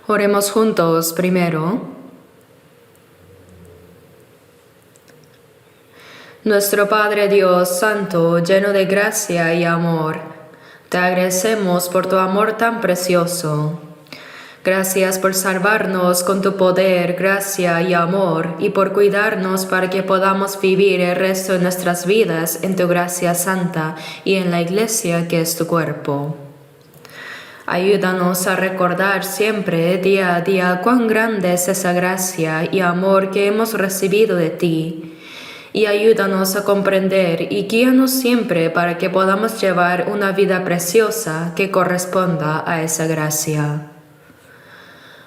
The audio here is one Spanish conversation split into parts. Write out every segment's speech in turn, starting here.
Oremos juntos primero. Nuestro Padre Dios Santo, lleno de gracia y amor, te agradecemos por tu amor tan precioso. Gracias por salvarnos con tu poder, gracia y amor, y por cuidarnos para que podamos vivir el resto de nuestras vidas en tu gracia santa y en la Iglesia que es tu cuerpo. Ayúdanos a recordar siempre, día a día, cuán grande es esa gracia y amor que hemos recibido de ti. Y ayúdanos a comprender y guíanos siempre para que podamos llevar una vida preciosa que corresponda a esa gracia.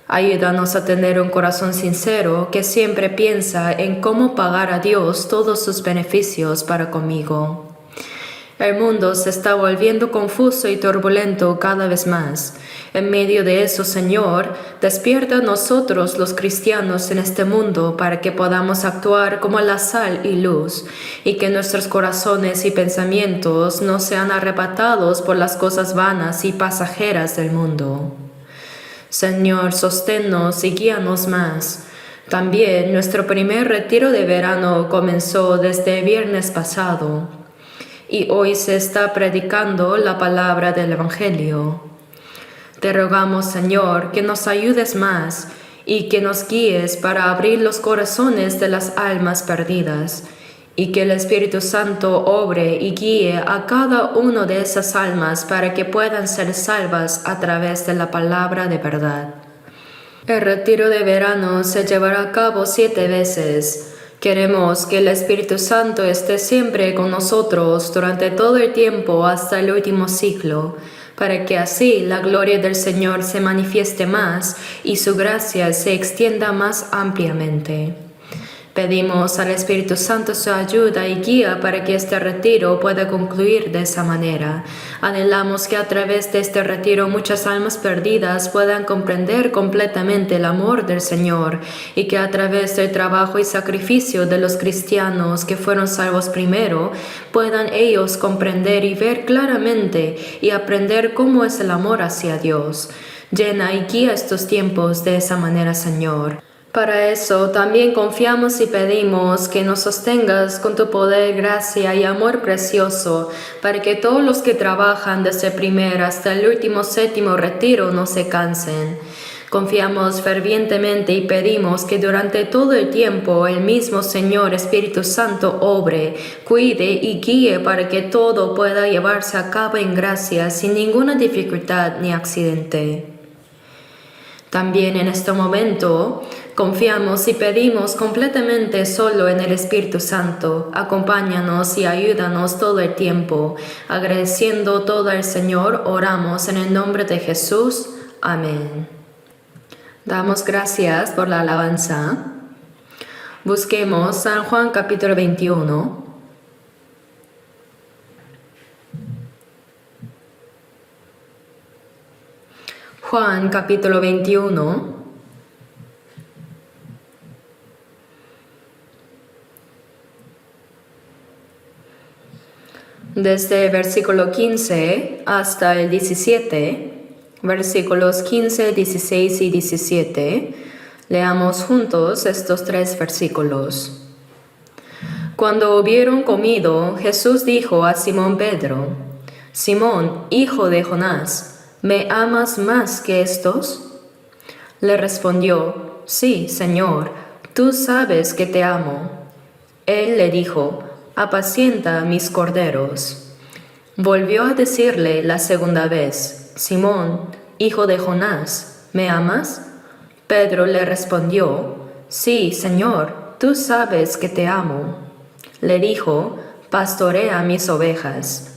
Ayúdanos a tener un corazón sincero que siempre piensa en cómo pagar a Dios todos sus beneficios para conmigo. El mundo se está volviendo confuso y turbulento cada vez más. En medio de eso, Señor, despierta a nosotros los cristianos en este mundo para que podamos actuar como la sal y luz, y que nuestros corazones y pensamientos no sean arrebatados por las cosas vanas y pasajeras del mundo. Señor, sosténnos y guíanos más. También nuestro primer retiro de verano comenzó desde el viernes pasado. Y hoy se está predicando la palabra del Evangelio. Te rogamos, Señor, que nos ayudes más y que nos guíes para abrir los corazones de las almas perdidas, y que el Espíritu Santo obre y guíe a cada una de esas almas para que puedan ser salvas a través de la palabra de verdad. El retiro de verano se llevará a cabo 7 veces. Queremos que el Espíritu Santo esté siempre con nosotros durante todo el tiempo hasta el último ciclo, para que así la gloria del Señor se manifieste más y su gracia se extienda más ampliamente. Pedimos al Espíritu Santo su ayuda y guía para que este retiro pueda concluir de esa manera. Anhelamos que a través de este retiro muchas almas perdidas puedan comprender completamente el amor del Señor, y que a través del trabajo y sacrificio de los cristianos que fueron salvos primero, puedan ellos comprender y ver claramente y aprender cómo es el amor hacia Dios. Llena y guía estos tiempos de esa manera, Señor. Para eso también confiamos y pedimos que nos sostengas con tu poder, gracia y amor precioso, para que todos los que trabajan desde el primer hasta el último 7º retiro no se cansen. Confiamos fervientemente y pedimos que durante todo el tiempo el mismo Señor Espíritu Santo obre, cuide y guíe para que todo pueda llevarse a cabo en gracia sin ninguna dificultad ni accidente. También en este momento confiamos y pedimos completamente solo en el Espíritu Santo. Acompáñanos y ayúdanos todo el tiempo. Agradeciendo todo al Señor, oramos en el nombre de Jesús. Amén. Damos gracias por la alabanza. Busquemos San Juan capítulo 21. Juan capítulo 21, desde el versículo 15 hasta el 17, versículos 15, 16 y 17, leamos juntos estos 3 versículos. Cuando hubieron comido, Jesús dijo a Simón Pedro: Simón, hijo de Jonás, ¿me amas más que estos? Le respondió: Sí, Señor, tú sabes que te amo. Él le dijo: Apacienta mis corderos. Volvió a decirle la segunda vez: Simón, hijo de Jonás, ¿me amas? Pedro le respondió: Sí, Señor, tú sabes que te amo. Le dijo: Pastorea mis ovejas.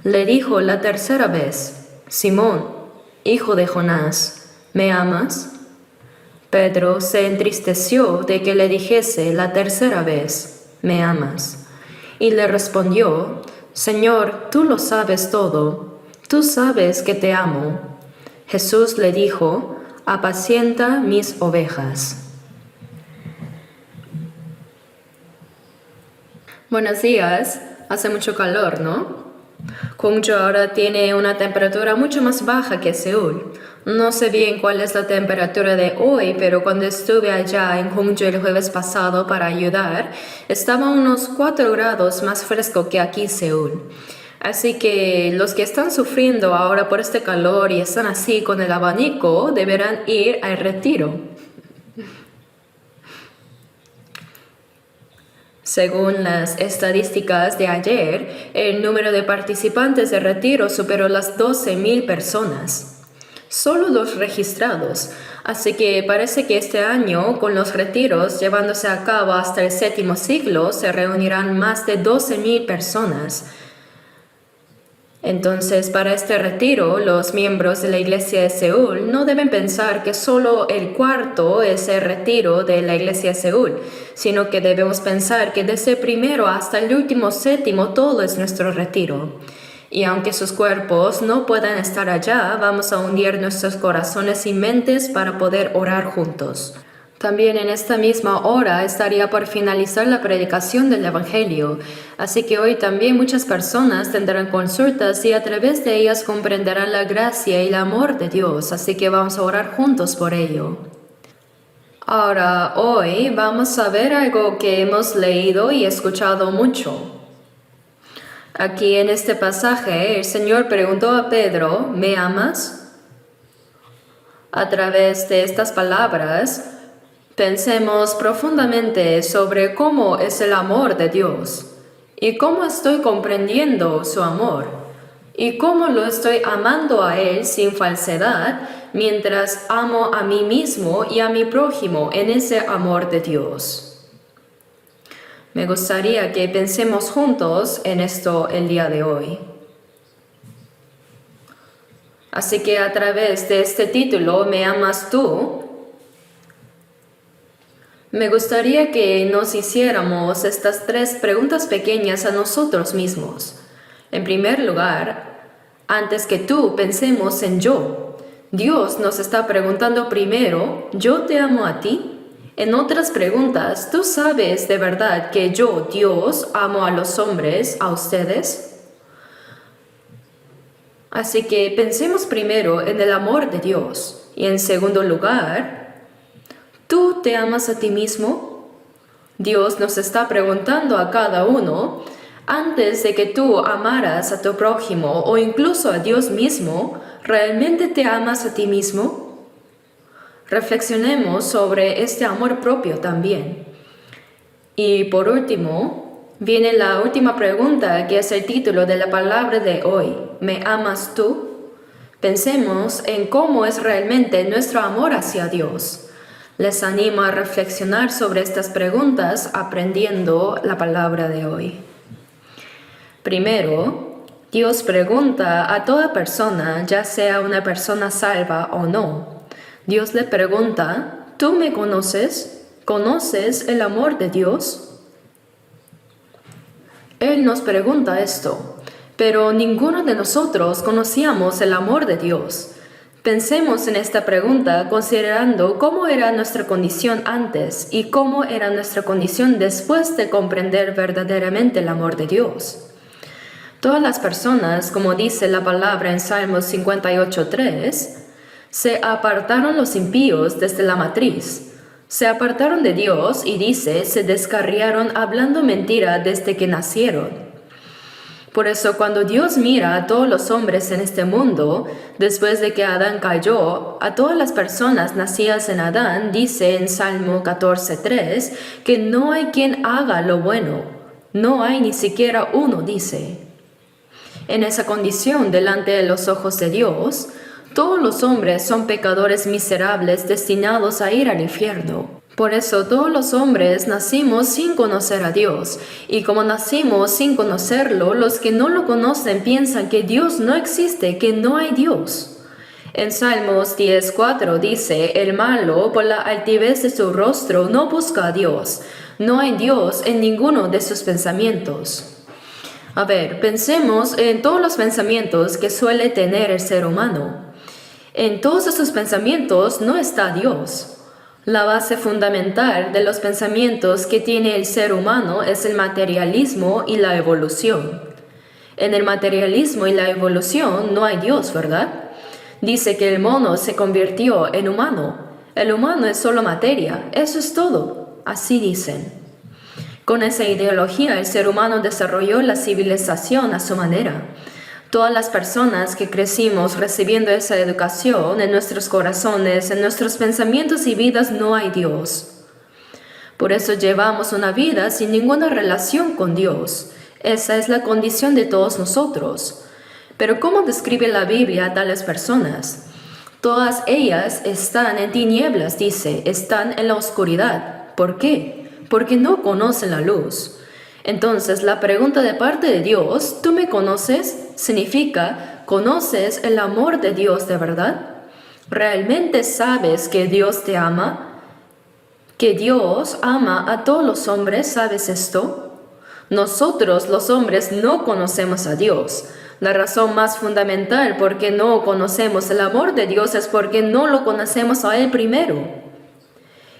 Le dijo la tercera vez: Simón, hijo de Jonás, ¿me amas? Pedro se entristeció de que le dijese la tercera vez: ¿me amas? Y le respondió: Señor, tú lo sabes todo, tú sabes que te amo. Jesús le dijo: Apacienta mis ovejas. Buenos días, hace mucho calor, ¿no? Gwangju ahora tiene una temperatura mucho más baja que Seúl. No sé bien cuál es la temperatura de hoy, pero cuando estuve allá en Gwangju el jueves pasado para ayudar, estaba unos 4 grados más fresco que aquí Seúl. Así que los que están sufriendo ahora por este calor y están así con el abanico deberán ir al retiro. Según las estadísticas de ayer, el número de participantes de retiro superó las 12,000 personas. Solo los registrados, así que parece que este año, con los retiros llevándose a cabo hasta el 7º siglo, se reunirán más de 12,000 personas. Entonces, para este retiro, los miembros de la Iglesia de Seúl no deben pensar que solo el cuarto es el retiro de la Iglesia de Seúl, sino que debemos pensar que desde el primero hasta el último séptimo todo es nuestro retiro. Y aunque sus cuerpos no puedan estar allá, vamos a hundir nuestros corazones y mentes para poder orar juntos. También en esta misma hora estaría por finalizar la predicación del Evangelio, así que hoy también muchas personas tendrán consultas y a través de ellas comprenderán la gracia y el amor de Dios, así que vamos a orar juntos por ello. Ahora, hoy vamos a ver algo que hemos leído y escuchado mucho. Aquí en este pasaje el Señor preguntó a Pedro, ¿me amas? A través de estas palabras, pensemos profundamente sobre cómo es el amor de Dios y cómo estoy comprendiendo su amor y cómo lo estoy amando a Él sin falsedad mientras amo a mí mismo y a mi prójimo en ese amor de Dios. Me gustaría que pensemos juntos en esto el día de hoy. Así que a través de este título, ¿me amas tú?, me gustaría que nos hiciéramos estas 3 preguntas pequeñas a nosotros mismos. En primer lugar, antes que tú pensemos en yo. Dios nos está preguntando primero, ¿yo te amo a ti? En otras preguntas, ¿tú sabes de verdad que yo, Dios, amo a los hombres, a ustedes? Así que pensemos primero en el amor de Dios. Y en segundo lugar, ¿tú te amas a ti mismo? Dios nos está preguntando a cada uno, antes de que tú amaras a tu prójimo o incluso a Dios mismo, ¿realmente te amas a ti mismo? Reflexionemos sobre este amor propio también. Y por último, viene la última pregunta que es el título de la palabra de hoy. ¿Me amas tú? Pensemos en cómo es realmente nuestro amor hacia Dios. Les animo a reflexionar sobre estas preguntas aprendiendo la palabra de hoy. Primero, Dios pregunta a toda persona, ya sea una persona salva o no. Dios le pregunta, ¿tú me conoces? ¿Conoces el amor de Dios? Él nos pregunta esto, pero ninguno de nosotros conocíamos el amor de Dios. Pensemos en esta pregunta considerando cómo era nuestra condición antes y cómo era nuestra condición después de comprender verdaderamente el amor de Dios. Todas las personas, como dice la palabra en Salmos 58:3, se apartaron los impíos desde la matriz. Se apartaron de Dios y dice, se descarriaron hablando mentira desde que nacieron. Por eso cuando Dios mira a todos los hombres en este mundo, después de que Adán cayó, a todas las personas nacidas en Adán, dice en Salmo 14:3, que no hay quien haga lo bueno, no hay ni siquiera uno, dice. En esa condición delante de los ojos de Dios, todos los hombres son pecadores miserables destinados a ir al infierno. Por eso todos los hombres nacimos sin conocer a Dios, y como nacimos sin conocerlo, los que no lo conocen piensan que Dios no existe, que no hay Dios. En Salmos 10:4 dice, el malo por la altivez de su rostro no busca a Dios, no hay Dios en ninguno de sus pensamientos. A ver, pensemos en todos los pensamientos que suele tener el ser humano. En todos esos pensamientos no está Dios. La base fundamental de los pensamientos que tiene el ser humano es el materialismo y la evolución. En el materialismo y la evolución no hay Dios, ¿verdad? Dice que el mono se convirtió en humano. El humano es solo materia, eso es todo. Así dicen. Con esa ideología el ser humano desarrolló la civilización a su manera. Todas las personas que crecimos recibiendo esa educación en nuestros corazones, en nuestros pensamientos y vidas no hay Dios. Por eso llevamos una vida sin ninguna relación con Dios. Esa es la condición de todos nosotros. Pero ¿cómo describe la Biblia a tales personas? Todas ellas están en tinieblas, dice, están en la oscuridad. ¿Por qué? Porque no conocen la luz. Entonces, la pregunta de parte de Dios, ¿tú me conoces? Significa, ¿conoces el amor de Dios de verdad? ¿Realmente sabes que Dios te ama? ¿Que Dios ama a todos los hombres? ¿Sabes esto? Nosotros, los hombres, no conocemos a Dios. La razón más fundamental por qué no conocemos el amor de Dios es porque no lo conocemos a Él primero.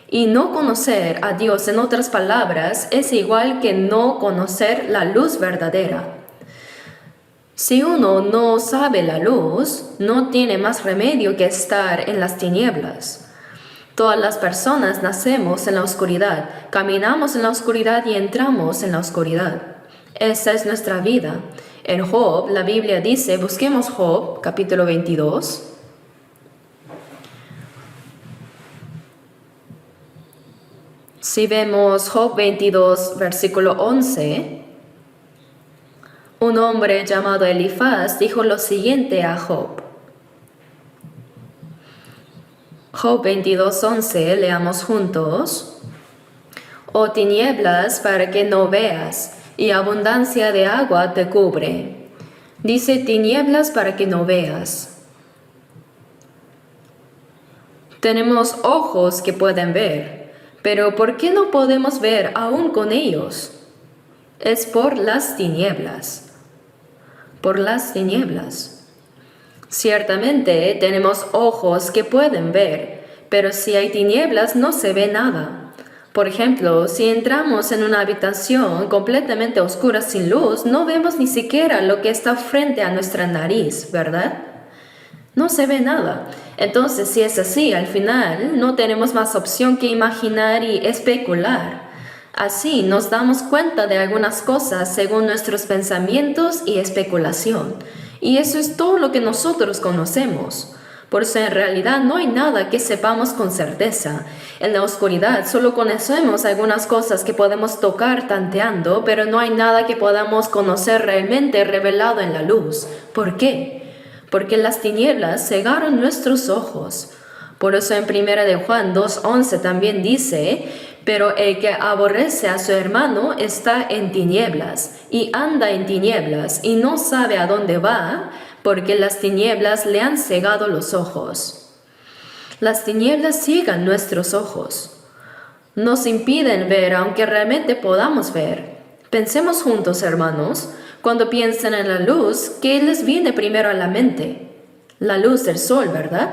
Y no conocer a Dios, en otras palabras, es igual que no conocer la luz verdadera. Si uno no sabe la luz, no tiene más remedio que estar en las tinieblas. Todas las personas nacemos en la oscuridad, caminamos en la oscuridad y entramos en la oscuridad. Esa es nuestra vida. En Job, la Biblia dice, busquemos Job, capítulo 22. Si vemos Job 22, versículo 11, un hombre llamado Elifaz dijo lo siguiente a Job. Job 22:11, leamos juntos. Oh tinieblas para que no veas, y abundancia de agua te cubre. Dice tinieblas para que no veas. Tenemos ojos que pueden ver, pero ¿por qué no podemos ver aún con ellos? Es por las tinieblas. Por las tinieblas. Ciertamente tenemos ojos que pueden ver, pero si hay tinieblas no se ve nada. Por ejemplo, si entramos en una habitación completamente oscura sin luz, no vemos ni siquiera lo que está frente a nuestra nariz, ¿verdad? No se ve nada. Entonces, si es así, al final no tenemos más opción que imaginar y especular. Así nos damos cuenta de algunas cosas según nuestros pensamientos y especulación. Y eso es todo lo que nosotros conocemos. Por eso en realidad no hay nada que sepamos con certeza. En la oscuridad solo conocemos algunas cosas que podemos tocar tanteando, pero no hay nada que podamos conocer realmente revelado en la luz. ¿Por qué? Porque las tinieblas cegaron nuestros ojos. Por eso en 1 de Juan 2:11 también dice, pero el que aborrece a su hermano está en tinieblas, y anda en tinieblas, y no sabe a dónde va, porque las tinieblas le han cegado los ojos. Las tinieblas ciegan nuestros ojos. Nos impiden ver aunque realmente podamos ver. Pensemos juntos, hermanos, cuando piensan en la luz, ¿qué les viene primero a la mente? La luz del sol, ¿verdad?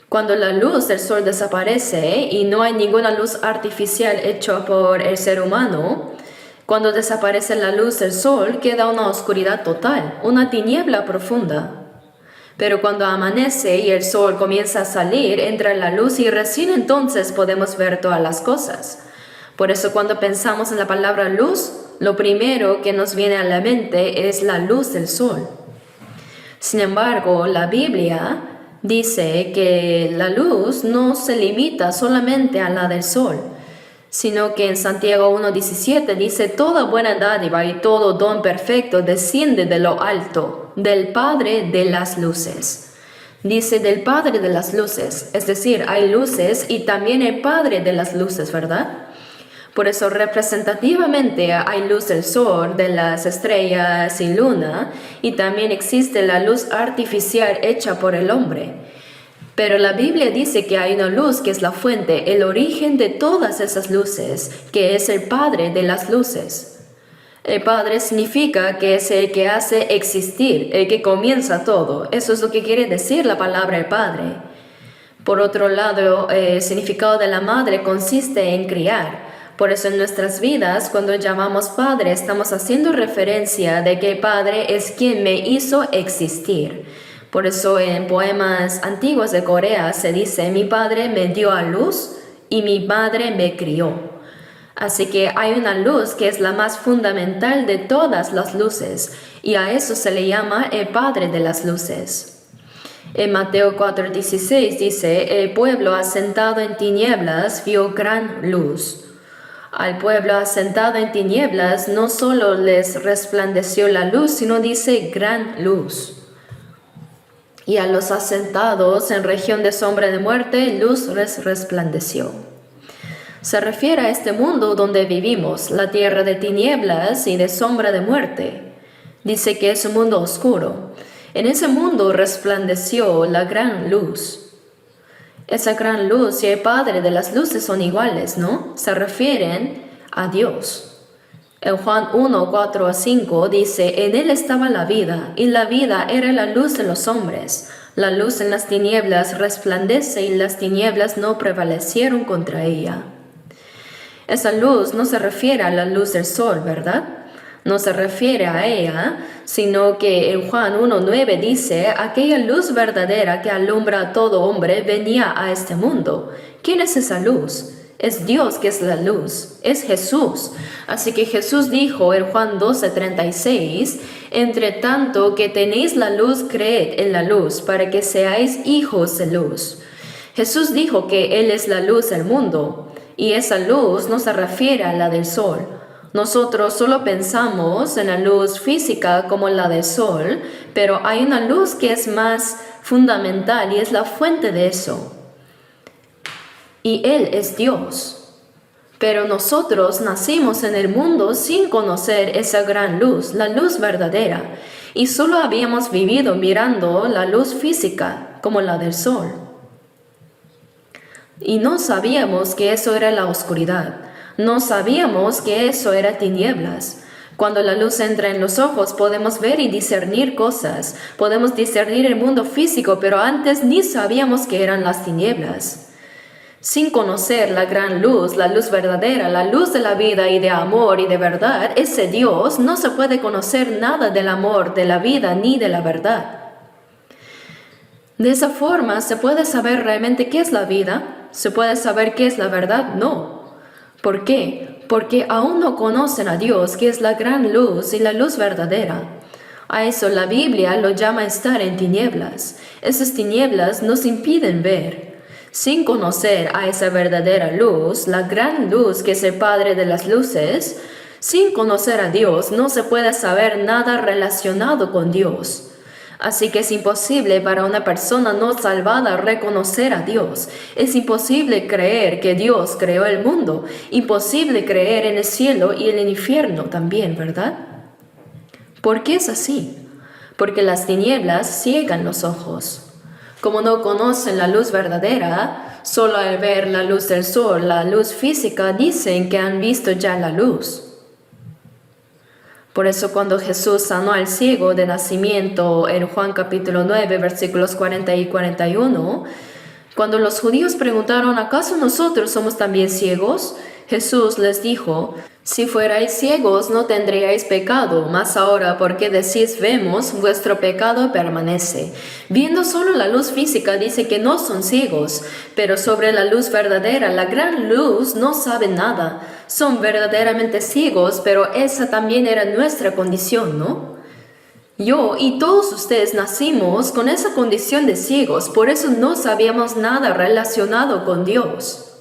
Cuando la luz del sol desaparece y no hay ninguna luz artificial hecha por el ser humano, cuando desaparece la luz del sol queda una oscuridad total, una tiniebla profunda. Pero cuando amanece y el sol comienza a salir, entra la luz y recién entonces podemos ver todas las cosas. Por eso cuando pensamos en la palabra luz, lo primero que nos viene a la mente es la luz del sol. Sin embargo, la Biblia dice que la luz no se limita solamente a la del sol, sino que en Santiago 1:17 dice, toda buena dádiva y todo don perfecto desciende de lo alto, del Padre de las luces. Dice del Padre de las luces, es decir, hay luces y también el Padre de las luces, ¿verdad? Por eso representativamente hay luz del sol, de las estrellas y luna, y también existe la luz artificial hecha por el hombre. Pero la Biblia dice que hay una luz que es la fuente, el origen de todas esas luces, que es el Padre de las luces. El Padre significa que es el que hace existir, el que comienza todo. Eso es lo que quiere decir la palabra el Padre. Por otro lado, el significado de la madre consiste en criar. Por eso en nuestras vidas, cuando llamamos Padre, estamos haciendo referencia de que Padre es quien me hizo existir. Por eso en poemas antiguos de Corea se dice, mi Padre me dio a luz y mi Padre me crió. Así que hay una luz que es la más fundamental de todas las luces, y a eso se le llama el Padre de las luces. En Mateo 4:16 dice, el pueblo asentado en tinieblas vio gran luz. Al pueblo asentado en tinieblas no solo les resplandeció la luz, sino dice gran luz. Y a los asentados en región de sombra de muerte, luz les resplandeció. Se refiere a este mundo donde vivimos, la tierra de tinieblas y de sombra de muerte. Dice que es un mundo oscuro. En ese mundo resplandeció la gran luz. Esa gran luz y el Padre de las luces son iguales, ¿no? Se refieren a Dios. En Juan 1:4-5 dice, en él estaba la vida, y la vida era la luz de los hombres. La luz en las tinieblas resplandece y las tinieblas no prevalecieron contra ella. Esa luz no se refiere a la luz del sol, ¿verdad? No se refiere a ella, sino que en Juan 1:9 dice, aquella luz verdadera que alumbra a todo hombre venía a este mundo. ¿Quién es esa luz? Es Dios que es la luz, es Jesús. Así que Jesús dijo en Juan 12:36, entre tanto que tenéis la luz, creed en la luz, para que seáis hijos de luz. Jesús dijo que Él es la luz del mundo, y esa luz no se refiere a la del sol. Nosotros solo pensamos en la luz física como la del sol, pero hay una luz que es más fundamental y es la fuente de eso. Y Él es Dios. Pero nosotros nacimos en el mundo sin conocer esa gran luz, la luz verdadera, y solo habíamos vivido mirando la luz física como la del sol. Y no sabíamos que eso era la oscuridad. No sabíamos que eso era tinieblas. Cuando la luz entra en los ojos podemos ver y discernir cosas. Podemos discernir el mundo físico, pero antes ni sabíamos que eran las tinieblas. Sin conocer la gran luz, la luz verdadera, la luz de la vida y de amor y de verdad, ese Dios, no se puede conocer nada del amor, de la vida ni de la verdad. De esa forma, ¿se puede saber realmente qué es la vida? ¿Se puede saber qué es la verdad? No. ¿Por qué? Porque aún no conocen a Dios, que es la gran luz y la luz verdadera. A eso la Biblia lo llama estar en tinieblas. Esas tinieblas nos impiden ver. Sin conocer a esa verdadera luz, la gran luz que es el Padre de las luces, sin conocer a Dios no se puede saber nada relacionado con Dios. Así que es imposible para una persona no salvada reconocer a Dios. Es imposible creer que Dios creó el mundo. Imposible creer en el cielo y en el infierno también, ¿verdad? ¿Por qué es así? Porque las tinieblas ciegan los ojos. Como no conocen la luz verdadera, solo al ver la luz del sol, la luz física, dicen que han visto ya la luz. Por eso cuando Jesús sanó al ciego de nacimiento en Juan capítulo 9, versículos 40 y 41, cuando los judíos preguntaron, ¿acaso nosotros somos también ciegos? Jesús les dijo, si fuerais ciegos no tendríais pecado, mas ahora porque decís vemos, vuestro pecado permanece. Viendo solo la luz física dice que no son ciegos, pero sobre la luz verdadera, la gran luz, no saben nada. Son verdaderamente ciegos, pero esa también era nuestra condición, ¿no? Yo y todos ustedes nacimos con esa condición de ciegos, por eso no sabíamos nada relacionado con Dios.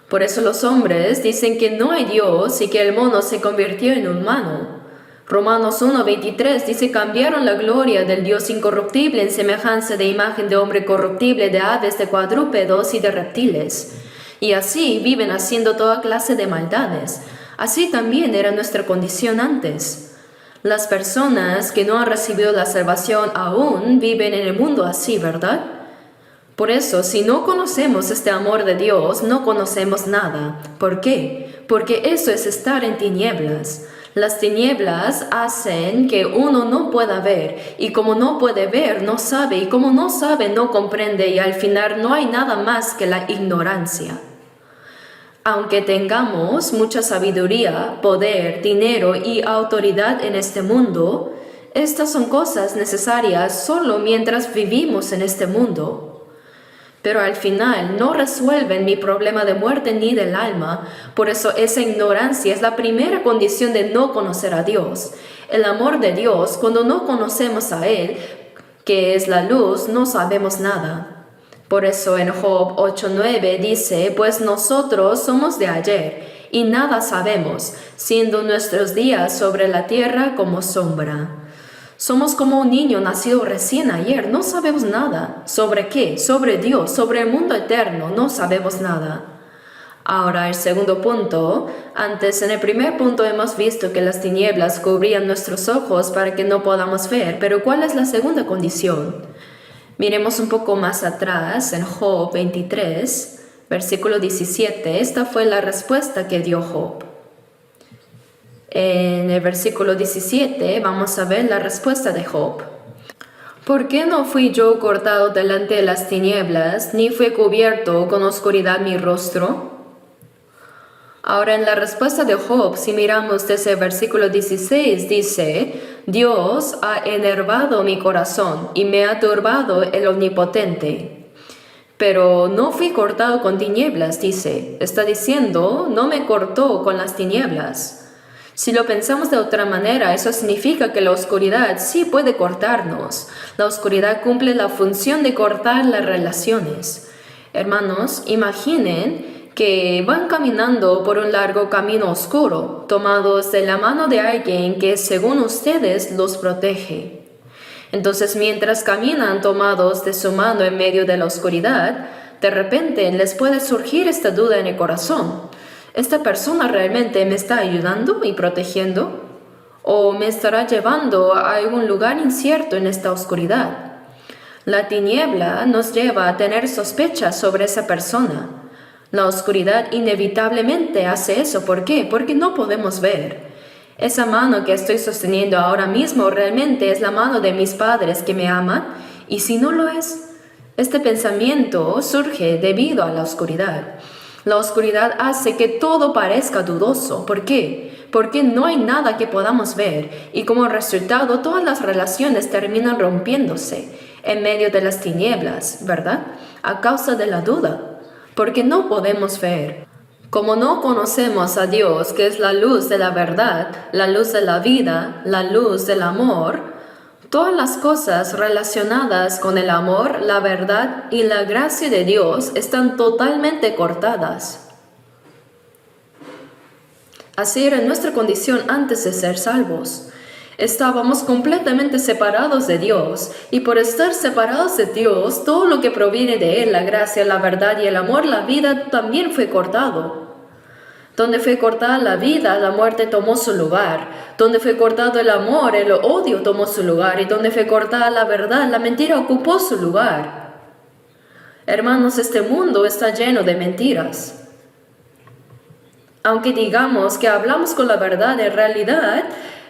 Por eso los hombres dicen que no hay Dios y que el mono se convirtió en humano. Romanos 1:23 dice, cambiaron la gloria del Dios incorruptible en semejanza de imagen de hombre corruptible, de aves, de cuadrúpedos y de reptiles. Y así viven haciendo toda clase de maldades. Así también era nuestra condición antes. Las personas que no han recibido la salvación aún viven en el mundo así, ¿verdad? Por eso, si no conocemos este amor de Dios, no conocemos nada. ¿Por qué? Porque eso es estar en tinieblas. Las tinieblas hacen que uno no pueda ver, y como no puede ver, no sabe, y como no sabe, no comprende, y al final no hay nada más que la ignorancia. Aunque tengamos mucha sabiduría, poder, dinero y autoridad en este mundo, estas son cosas necesarias solo mientras vivimos en este mundo. Pero al final no resuelven mi problema de muerte ni del alma. Por eso esa ignorancia es la primera condición de no conocer a Dios. El amor de Dios, cuando no conocemos a Él, que es la luz, no sabemos nada. Por eso en Job 8:9 dice, pues nosotros somos de ayer y nada sabemos, siendo nuestros días sobre la tierra como sombra. Somos como un niño nacido recién ayer, no sabemos nada. ¿Sobre qué? Sobre Dios, sobre el mundo eterno, no sabemos nada. Ahora el segundo punto. Antes en el primer punto hemos visto que las tinieblas cubrían nuestros ojos para que no podamos ver, pero ¿cuál es la segunda condición? Miremos un poco más atrás en Job 23, versículo 17. Esta fue la respuesta que dio Job. En el versículo 17 vamos a ver la respuesta de Job. ¿Por qué no fui yo cortado delante de las tinieblas, ni fue cubierto con oscuridad mi rostro? Ahora en la respuesta de Job, si miramos desde el versículo 16, dice, Dios ha enervado mi corazón y me ha turbado el Omnipotente. Pero no fui cortado con tinieblas, dice. Está diciendo, no me cortó con las tinieblas. Si lo pensamos de otra manera, eso significa que la oscuridad sí puede cortarnos. La oscuridad cumple la función de cortar las relaciones. Hermanos, imaginen que van caminando por un largo camino oscuro, tomados de la mano de alguien que según ustedes los protege. Entonces, mientras caminan tomados de su mano en medio de la oscuridad, de repente les puede surgir esta duda en el corazón. ¿Esta persona realmente me está ayudando y protegiendo? ¿O me estará llevando a algún lugar incierto en esta oscuridad? La tiniebla nos lleva a tener sospechas sobre esa persona. La oscuridad inevitablemente hace eso. ¿Por qué? Porque no podemos ver. Esa mano que estoy sosteniendo ahora mismo realmente es la mano de mis padres que me aman. ¿Y si no lo es? Este pensamiento surge debido a la oscuridad. La oscuridad hace que todo parezca dudoso. ¿Por qué? Porque no hay nada que podamos ver y como resultado todas las relaciones terminan rompiéndose en medio de las tinieblas, ¿verdad? A causa de la duda, porque no podemos ver. Como no conocemos a Dios, que es la luz de la verdad, la luz de la vida, la luz del amor, todas las cosas relacionadas con el amor, la verdad y la gracia de Dios están totalmente cortadas. Así era nuestra condición antes de ser salvos. Estábamos completamente separados de Dios, y por estar separados de Dios, todo lo que proviene de Él, la gracia, la verdad y el amor, la vida, también fue cortado. Donde fue cortada la vida, la muerte tomó su lugar. Donde fue cortado el amor, el odio tomó su lugar. Y donde fue cortada la verdad, la mentira ocupó su lugar. Hermanos, este mundo está lleno de mentiras. Aunque digamos que hablamos con la verdad, en realidad,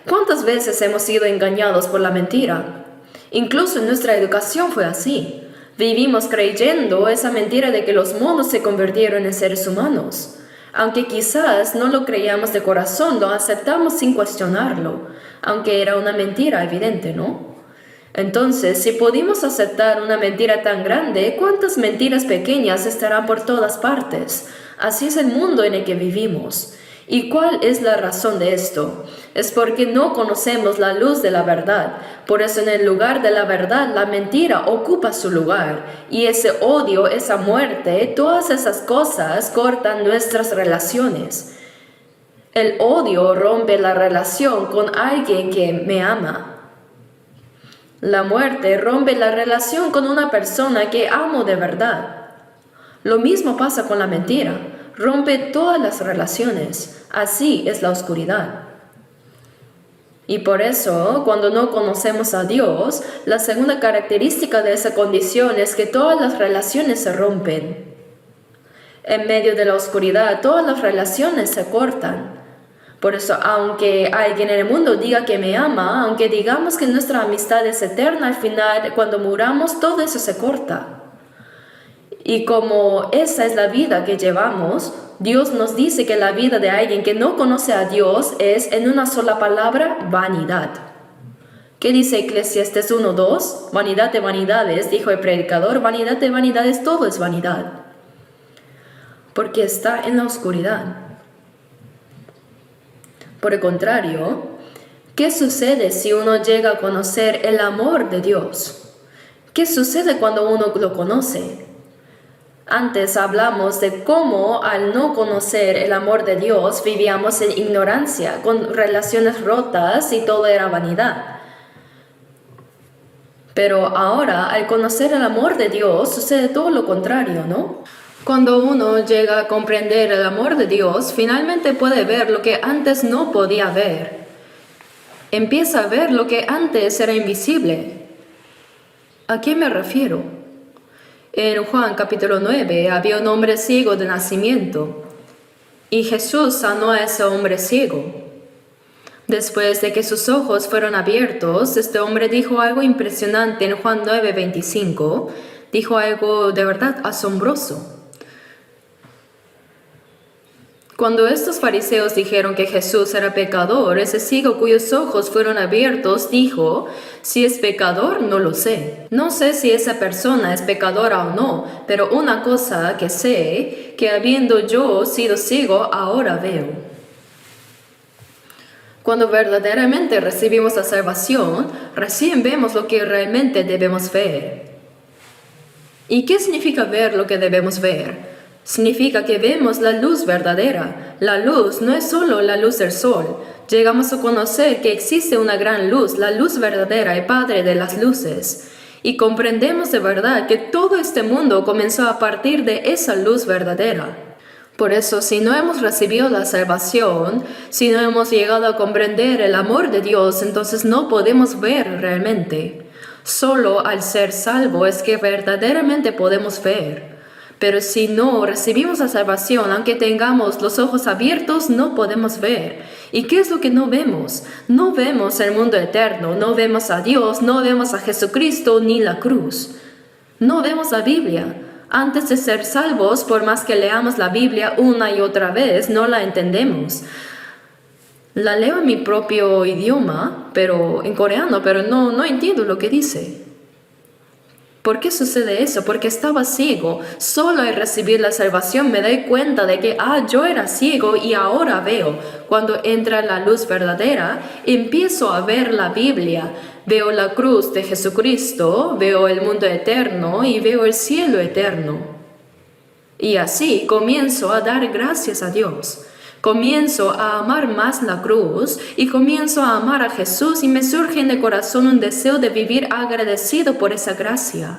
¿cuántas veces hemos sido engañados por la mentira? Incluso en nuestra educación fue así. Vivimos creyendo esa mentira de que los monos se convirtieron en seres humanos. Aunque quizás no lo creíamos de corazón, lo aceptamos sin cuestionarlo, aunque era una mentira evidente, ¿no? Entonces, si pudimos aceptar una mentira tan grande, ¿cuántas mentiras pequeñas estarán por todas partes? Así es el mundo en el que vivimos. ¿Y cuál es la razón de esto? Es porque no conocemos la luz de la verdad. Por eso en el lugar de la verdad, la mentira ocupa su lugar. Y ese odio, esa muerte, todas esas cosas cortan nuestras relaciones. El odio rompe la relación con alguien que me ama. La muerte rompe la relación con una persona que amo de verdad. Lo mismo pasa con la mentira. Rompe todas las relaciones. Así es la oscuridad. Y por eso, cuando no conocemos a Dios, la segunda característica de esa condición es que todas las relaciones se rompen. En medio de la oscuridad, todas las relaciones se cortan. Por eso, aunque alguien en el mundo diga que me ama, aunque digamos que nuestra amistad es eterna, al final, cuando muramos, todo eso se corta. Y como esa es la vida que llevamos, Dios nos dice que la vida de alguien que no conoce a Dios es, en una sola palabra, vanidad. ¿Qué dice Eclesiastes 1:2? Vanidad de vanidades, dijo el predicador, vanidad de vanidades, todo es vanidad. Porque está en la oscuridad. Por el contrario, ¿qué sucede si uno llega a conocer el amor de Dios? ¿Qué sucede cuando uno lo conoce? Antes hablamos de cómo al no conocer el amor de Dios vivíamos en ignorancia, con relaciones rotas y todo era vanidad. Pero ahora, al conocer el amor de Dios, sucede todo lo contrario, ¿no? Cuando uno llega a comprender el amor de Dios, finalmente puede ver lo que antes no podía ver. Empieza a ver lo que antes era invisible. ¿A qué me refiero? En Juan capítulo 9 había un hombre ciego de nacimiento y Jesús sanó a ese hombre ciego. Después de que sus ojos fueron abiertos, este hombre dijo algo impresionante en Juan 9:25. Dijo algo de verdad asombroso. Cuando estos fariseos dijeron que Jesús era pecador, ese ciego cuyos ojos fueron abiertos dijo, si es pecador, no lo sé. No sé si esa persona es pecadora o no, pero una cosa que sé, que habiendo yo sido ciego, ahora veo. Cuando verdaderamente recibimos la salvación, recién vemos lo que realmente debemos ver. ¿Y qué significa ver lo que debemos ver? Significa que vemos la luz verdadera. La luz no es solo la luz del sol. Llegamos a conocer que existe una gran luz, la luz verdadera, el Padre de las luces. Y comprendemos de verdad que todo este mundo comenzó a partir de esa luz verdadera. Por eso, si no hemos recibido la salvación, si no hemos llegado a comprender el amor de Dios, entonces no podemos ver realmente. Solo al ser salvo es que verdaderamente podemos ver. Pero si no recibimos la salvación, aunque tengamos los ojos abiertos, no podemos ver. ¿Y qué es lo que no vemos? No vemos el mundo eterno, no vemos a Dios, no vemos a Jesucristo ni la cruz. No vemos la Biblia. Antes de ser salvos, por más que leamos la Biblia una y otra vez, no la entendemos. La leo en mi propio idioma, pero en coreano, pero no entiendo lo que dice. ¿Por qué sucede eso? Porque estaba ciego. Solo al recibir la salvación me doy cuenta de que, yo era ciego y ahora veo. Cuando entra la luz verdadera, empiezo a ver la Biblia. Veo la cruz de Jesucristo, veo el mundo eterno y veo el cielo eterno. Y así comienzo a dar gracias a Dios. Comienzo a amar más la cruz y comienzo a amar a Jesús y me surge en el corazón un deseo de vivir agradecido por esa gracia.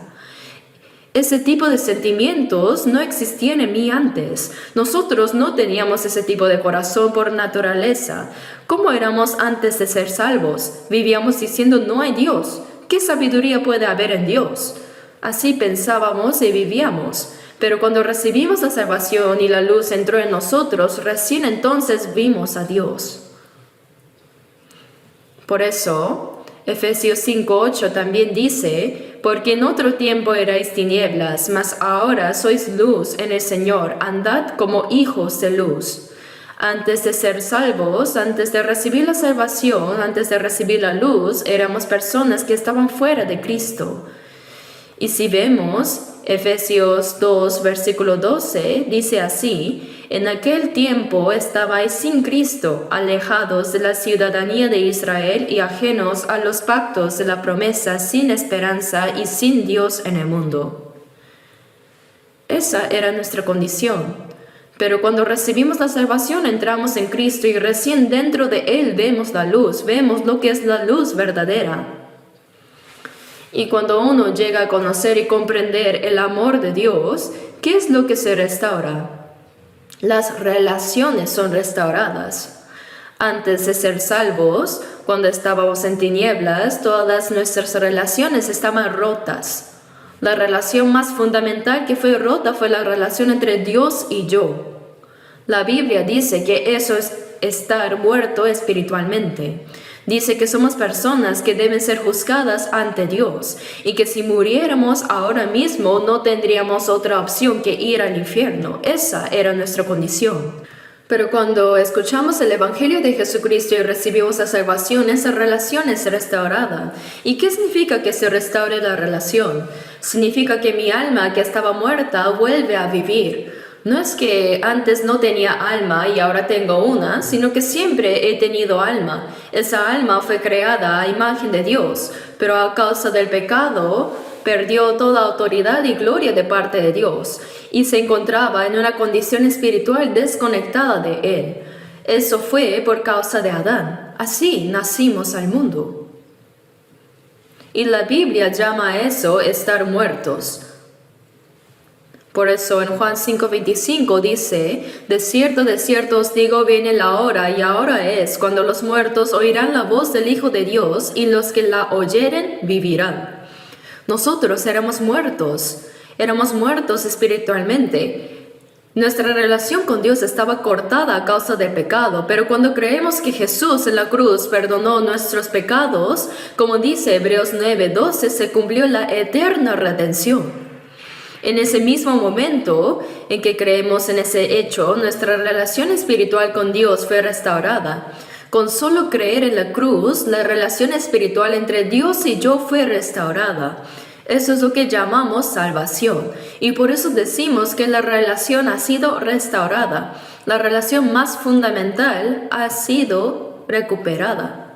Ese tipo de sentimientos no existían en mí antes. Nosotros no teníamos ese tipo de corazón por naturaleza. ¿Cómo éramos antes de ser salvos? Vivíamos diciendo no hay Dios. ¿Qué sabiduría puede haber en Dios? Así pensábamos y vivíamos. Pero cuando recibimos la salvación y la luz entró en nosotros, recién entonces vimos a Dios. Por eso, Efesios 5:8 también dice, porque en otro tiempo erais tinieblas, mas ahora sois luz en el Señor, andad como hijos de luz. Antes de ser salvos, antes de recibir la salvación, antes de recibir la luz, éramos personas que estaban fuera de Cristo. Y si vemos, Efesios 2, versículo 12, dice así, en aquel tiempo estabais sin Cristo, alejados de la ciudadanía de Israel y ajenos a los pactos de la promesa, sin esperanza y sin Dios en el mundo. Esa era nuestra condición. Pero cuando recibimos la salvación entramos en Cristo y recién dentro de Él vemos la luz, vemos lo que es la luz verdadera. Y cuando uno llega a conocer y comprender el amor de Dios, ¿qué es lo que se restaura? Las relaciones son restauradas. Antes de ser salvos, cuando estábamos en tinieblas, todas nuestras relaciones estaban rotas. La relación más fundamental que fue rota fue la relación entre Dios y yo. La Biblia dice que eso es estar muerto espiritualmente. Dice que somos personas que deben ser juzgadas ante Dios y que si muriéramos ahora mismo no tendríamos otra opción que ir al infierno. Esa era nuestra condición. Pero cuando escuchamos el Evangelio de Jesucristo y recibimos la salvación, esa relación es restaurada. ¿Y qué significa que se restaure la relación? Significa que mi alma que estaba muerta vuelve a vivir. No es que antes no tenía alma y ahora tengo una, sino que siempre he tenido alma. Esa alma fue creada a imagen de Dios, pero a causa del pecado perdió toda autoridad y gloria de parte de Dios y se encontraba en una condición espiritual desconectada de Él. Eso fue por causa de Adán. Así nacimos al mundo. Y la Biblia llama a eso estar muertos. Por eso en Juan 5:25 dice, de cierto os digo, viene la hora, y ahora es, cuando los muertos oirán la voz del Hijo de Dios, y los que la oyeren vivirán. Nosotros éramos muertos espiritualmente. Nuestra relación con Dios estaba cortada a causa del pecado, pero cuando creemos que Jesús en la cruz perdonó nuestros pecados, como dice Hebreos 9:12, se cumplió la eterna redención. En ese mismo momento en que creemos en ese hecho, nuestra relación espiritual con Dios fue restaurada. Con solo creer en la cruz, la relación espiritual entre Dios y yo fue restaurada. Eso es lo que llamamos salvación. Y por eso decimos que la relación ha sido restaurada. La relación más fundamental ha sido recuperada.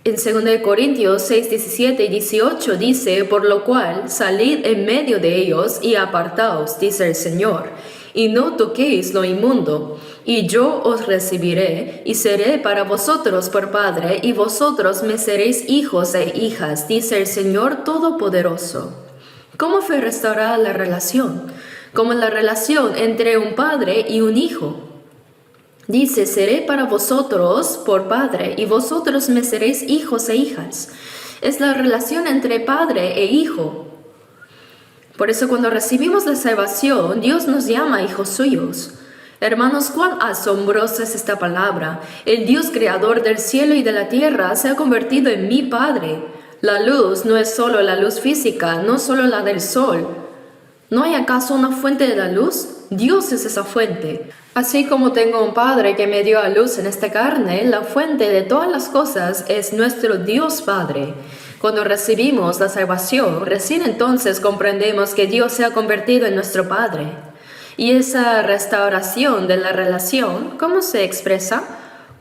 En 2 Corintios 6, 17 y 18 dice, por lo cual salid en medio de ellos y apartaos, dice el Señor, y no toquéis lo inmundo, y yo os recibiré, y seré para vosotros por Padre, y vosotros me seréis hijos e hijas, dice el Señor Todopoderoso. ¿Cómo fue restaurada la relación? Como la relación entre un padre y un hijo. Dice, seré para vosotros por Padre, y vosotros me seréis hijos e hijas. Es la relación entre padre e hijo. Por eso cuando recibimos la salvación, Dios nos llama hijos suyos. Hermanos, cuán asombrosa es esta palabra. El Dios creador del cielo y de la tierra se ha convertido en mi Padre. La luz no es solo la luz física, no solo la del sol. ¿No hay acaso una fuente de la luz? Dios es esa fuente. Así como tengo un Padre que me dio a luz en esta carne, la fuente de todas las cosas es nuestro Dios Padre. Cuando recibimos la salvación, recién entonces comprendemos que Dios se ha convertido en nuestro Padre. Y esa restauración de la relación, ¿cómo se expresa?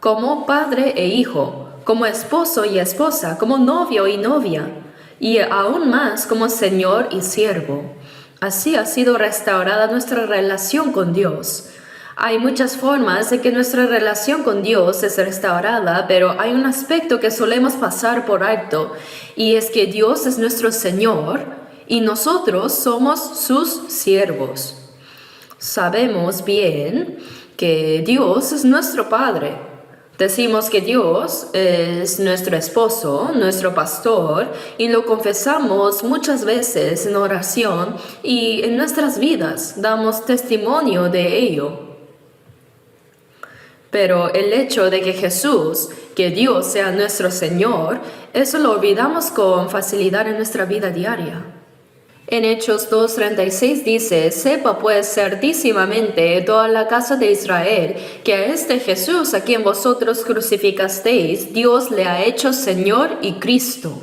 Como padre e hijo, como esposo y esposa, como novio y novia, y aún más como Señor y siervo. Así ha sido restaurada nuestra relación con Dios. Hay muchas formas de que nuestra relación con Dios es restaurada, pero hay un aspecto que solemos pasar por alto, y es que Dios es nuestro Señor y nosotros somos sus siervos. Sabemos bien que Dios es nuestro Padre. Decimos que Dios es nuestro esposo, nuestro pastor, y lo confesamos muchas veces en oración y en nuestras vidas damos testimonio de ello. Pero el hecho de que Jesús, que Dios sea nuestro Señor, eso lo olvidamos con facilidad en nuestra vida diaria. En Hechos 2:36 dice, sepa pues certísimamente toda la casa de Israel, que a este Jesús a quien vosotros crucificasteis, Dios le ha hecho Señor y Cristo.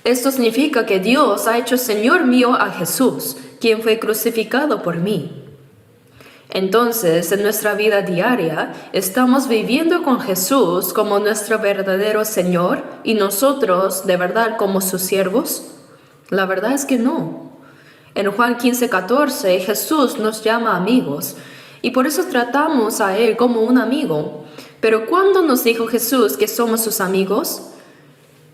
Esto significa que Dios ha hecho Señor mío a Jesús, quien fue crucificado por mí. Entonces, en nuestra vida diaria, ¿estamos viviendo con Jesús como nuestro verdadero Señor y nosotros de verdad como sus siervos? La verdad es que no. En Juan 15:14, Jesús nos llama amigos y por eso tratamos a Él como un amigo. Pero ¿cuándo nos dijo Jesús que somos sus amigos?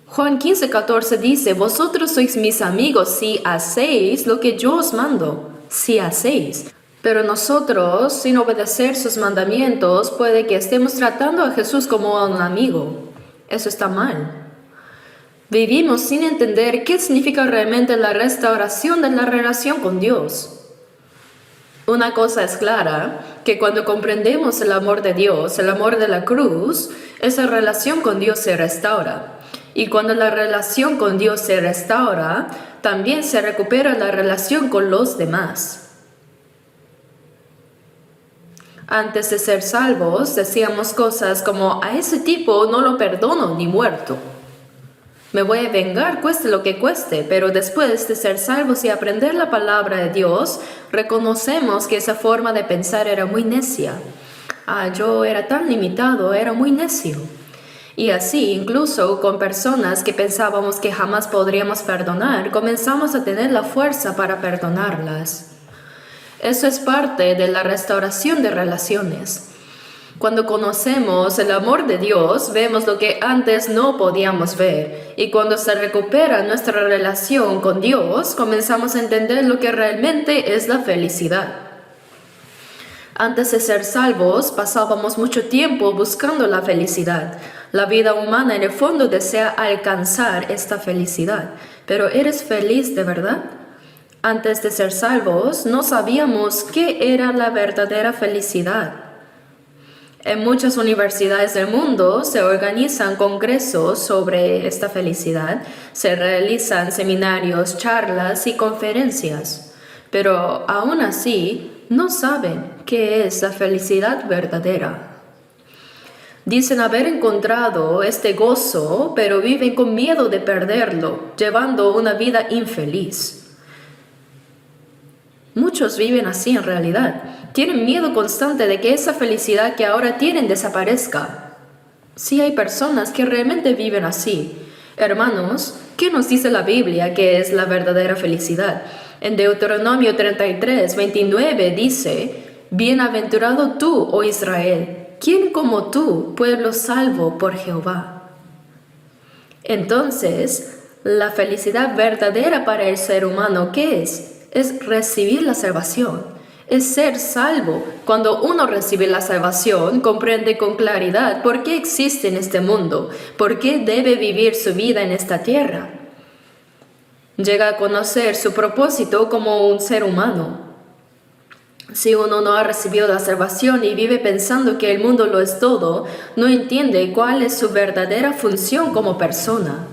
Juan 15:14 dice, vosotros sois mis amigos si hacéis lo que yo os mando, si hacéis. Pero nosotros, sin obedecer sus mandamientos, puede que estemos tratando a Jesús como a un amigo. Eso está mal. Vivimos sin entender qué significa realmente la restauración de la relación con Dios. Una cosa es clara, que cuando comprendemos el amor de Dios, el amor de la cruz, esa relación con Dios se restaura. Y cuando la relación con Dios se restaura, también se recupera la relación con los demás. Antes de ser salvos, decíamos cosas como, a ese tipo no lo perdono ni muerto. Me voy a vengar cueste lo que cueste, pero después de ser salvos y aprender la palabra de Dios, reconocemos que esa forma de pensar era muy necia. Yo era tan limitado, era muy necio. Y así, incluso con personas que pensábamos que jamás podríamos perdonar, comenzamos a tener la fuerza para perdonarlas. Eso es parte de la restauración de relaciones. Cuando conocemos el amor de Dios, vemos lo que antes no podíamos ver. Y cuando se recupera nuestra relación con Dios, comenzamos a entender lo que realmente es la felicidad. Antes de ser salvos, pasábamos mucho tiempo buscando la felicidad. La vida humana en el fondo desea alcanzar esta felicidad. Pero ¿eres feliz de verdad? Antes de ser salvos, no sabíamos qué era la verdadera felicidad. En muchas universidades del mundo se organizan congresos sobre esta felicidad, se realizan seminarios, charlas y conferencias, pero aún así no saben qué es la felicidad verdadera. Dicen haber encontrado este gozo, pero viven con miedo de perderlo, llevando una vida infeliz. Muchos viven así en realidad. Tienen miedo constante de que esa felicidad que ahora tienen desaparezca. Sí hay personas que realmente viven así. Hermanos, ¿qué nos dice la Biblia que es la verdadera felicidad? En Deuteronomio 33, 29 dice, Bienaventurado tú, oh Israel, ¿quién como tú, pueblo salvo por Jehová? Entonces, la felicidad verdadera para el ser humano, ¿qué es? Es recibir la salvación, es ser salvo. Cuando uno recibe la salvación, comprende con claridad por qué existe en este mundo, por qué debe vivir su vida en esta tierra. Llega a conocer su propósito como un ser humano. Si uno no ha recibido la salvación y vive pensando que el mundo lo es todo, no entiende cuál es su verdadera función como persona.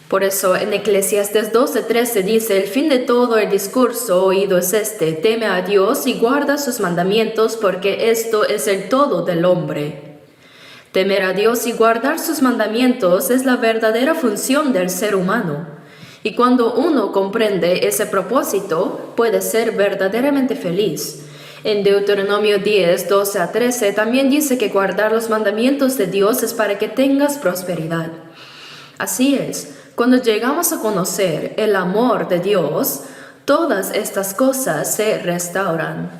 Por eso en Eclesiastés 12:13 dice, el fin de todo el discurso oído es este, teme a Dios y guarda sus mandamientos porque esto es el todo del hombre. Temer a Dios y guardar sus mandamientos es la verdadera función del ser humano. Y cuando uno comprende ese propósito, puede ser verdaderamente feliz. En Deuteronomio 10, 12 a 13 también dice que guardar los mandamientos de Dios es para que tengas prosperidad. Así es. Cuando llegamos a conocer el amor de Dios, todas estas cosas se restauran.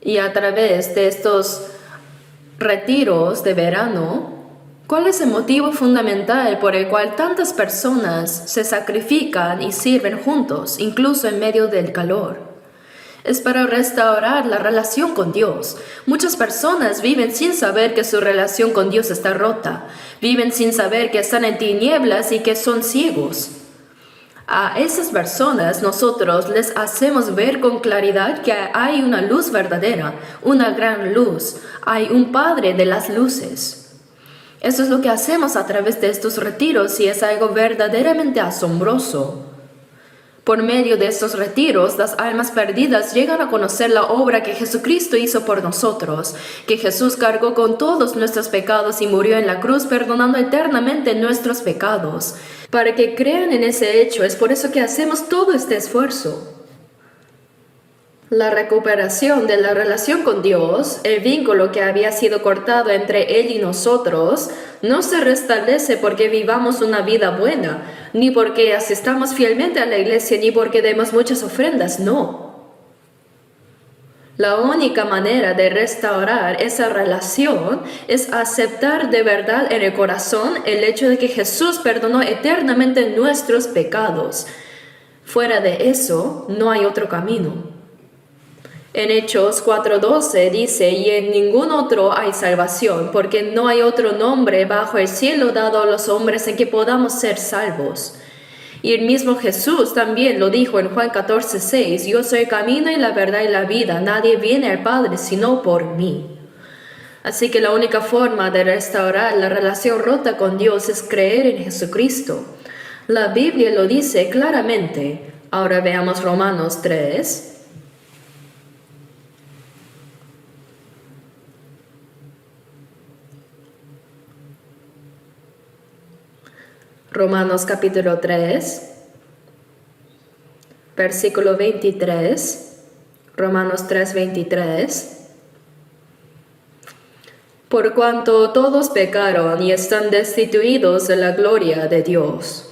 Y a través de estos retiros de verano, ¿cuál es el motivo fundamental por el cual tantas personas se sacrifican y sirven juntos, incluso en medio del calor? Es para restaurar la relación con Dios. Muchas personas viven sin saber que su relación con Dios está rota. Viven sin saber que están en tinieblas y que son ciegos. A esas personas nosotros les hacemos ver con claridad que hay una luz verdadera, una gran luz. Hay un Padre de las luces. Eso es lo que hacemos a través de estos retiros y es algo verdaderamente asombroso. Por medio de estos retiros, las almas perdidas llegan a conocer la obra que Jesucristo hizo por nosotros, que Jesús cargó con todos nuestros pecados y murió en la cruz perdonando eternamente nuestros pecados. Para que crean en ese hecho, es por eso que hacemos todo este esfuerzo. La recuperación de la relación con Dios, el vínculo que había sido cortado entre Él y nosotros, no se restablece porque vivamos una vida buena, ni porque asistamos fielmente a la iglesia, ni porque demos muchas ofrendas, no. La única manera de restaurar esa relación es aceptar de verdad en el corazón el hecho de que Jesús perdonó eternamente nuestros pecados. Fuera de eso, no hay otro camino. En Hechos 4:12 dice, y en ningún otro hay salvación, porque no hay otro nombre bajo el cielo dado a los hombres en que podamos ser salvos. Y el mismo Jesús también lo dijo en Juan 14:6, yo soy el camino y la verdad y la vida, nadie viene al Padre sino por mí. Así que la única forma de restaurar la relación rota con Dios es creer en Jesucristo. La Biblia lo dice claramente. Ahora veamos Romanos 3. Romanos capítulo 3, versículo 23. Romanos 3:23. Por cuanto todos pecaron y están destituidos de la gloria de Dios.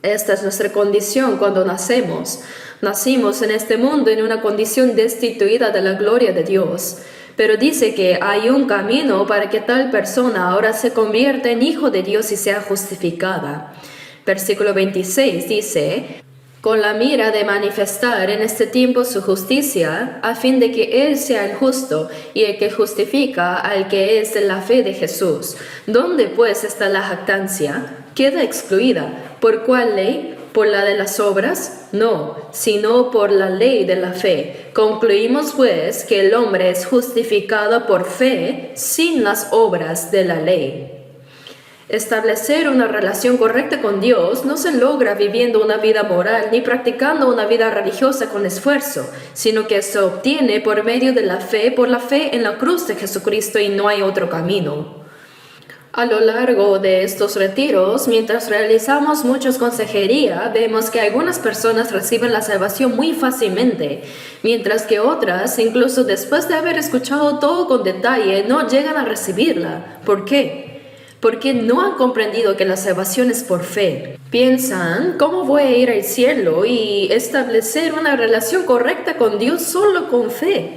Esta es nuestra condición cuando nacemos. Nacimos en este mundo en una condición destituida de la gloria de Dios. Pero dice que hay un camino para que tal persona ahora se convierta en hijo de Dios y sea justificada. Versículo 26 dice, con la mira de manifestar en este tiempo su justicia, a fin de que Él sea el justo y el que justifica al que es de la fe de Jesús. ¿Dónde pues está la jactancia? Queda excluida. ¿Por cuál ley? ¿Por la de las obras? No, sino por la ley de la fe. Concluimos pues que el hombre es justificado por fe sin las obras de la ley. Establecer una relación correcta con Dios no se logra viviendo una vida moral ni practicando una vida religiosa con esfuerzo, sino que se obtiene por medio de la fe, por la fe en la cruz de Jesucristo y no hay otro camino. A lo largo de estos retiros, mientras realizamos muchas consejería, vemos que algunas personas reciben la salvación muy fácilmente, mientras que otras, incluso después de haber escuchado todo con detalle, no llegan a recibirla. ¿Por qué? Porque no han comprendido que la salvación es por fe. Piensan, ¿cómo voy a ir al cielo y establecer una relación correcta con Dios solo con fe?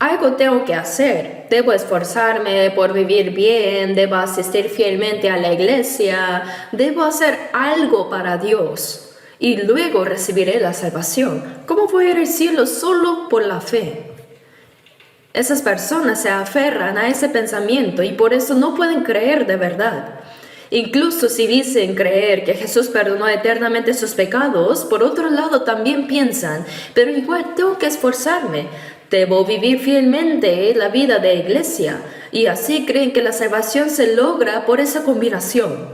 Algo tengo que hacer, debo esforzarme por vivir bien, debo asistir fielmente a la iglesia, debo hacer algo para Dios y luego recibiré la salvación. ¿Cómo voy a ir al cielo solo por la fe? Esas personas se aferran a ese pensamiento y por eso no pueden creer de verdad. Incluso si dicen creer que Jesús perdonó eternamente sus pecados, por otro lado también piensan, pero igual tengo que esforzarme. Debo vivir fielmente la vida de iglesia y así creen que la salvación se logra por esa combinación.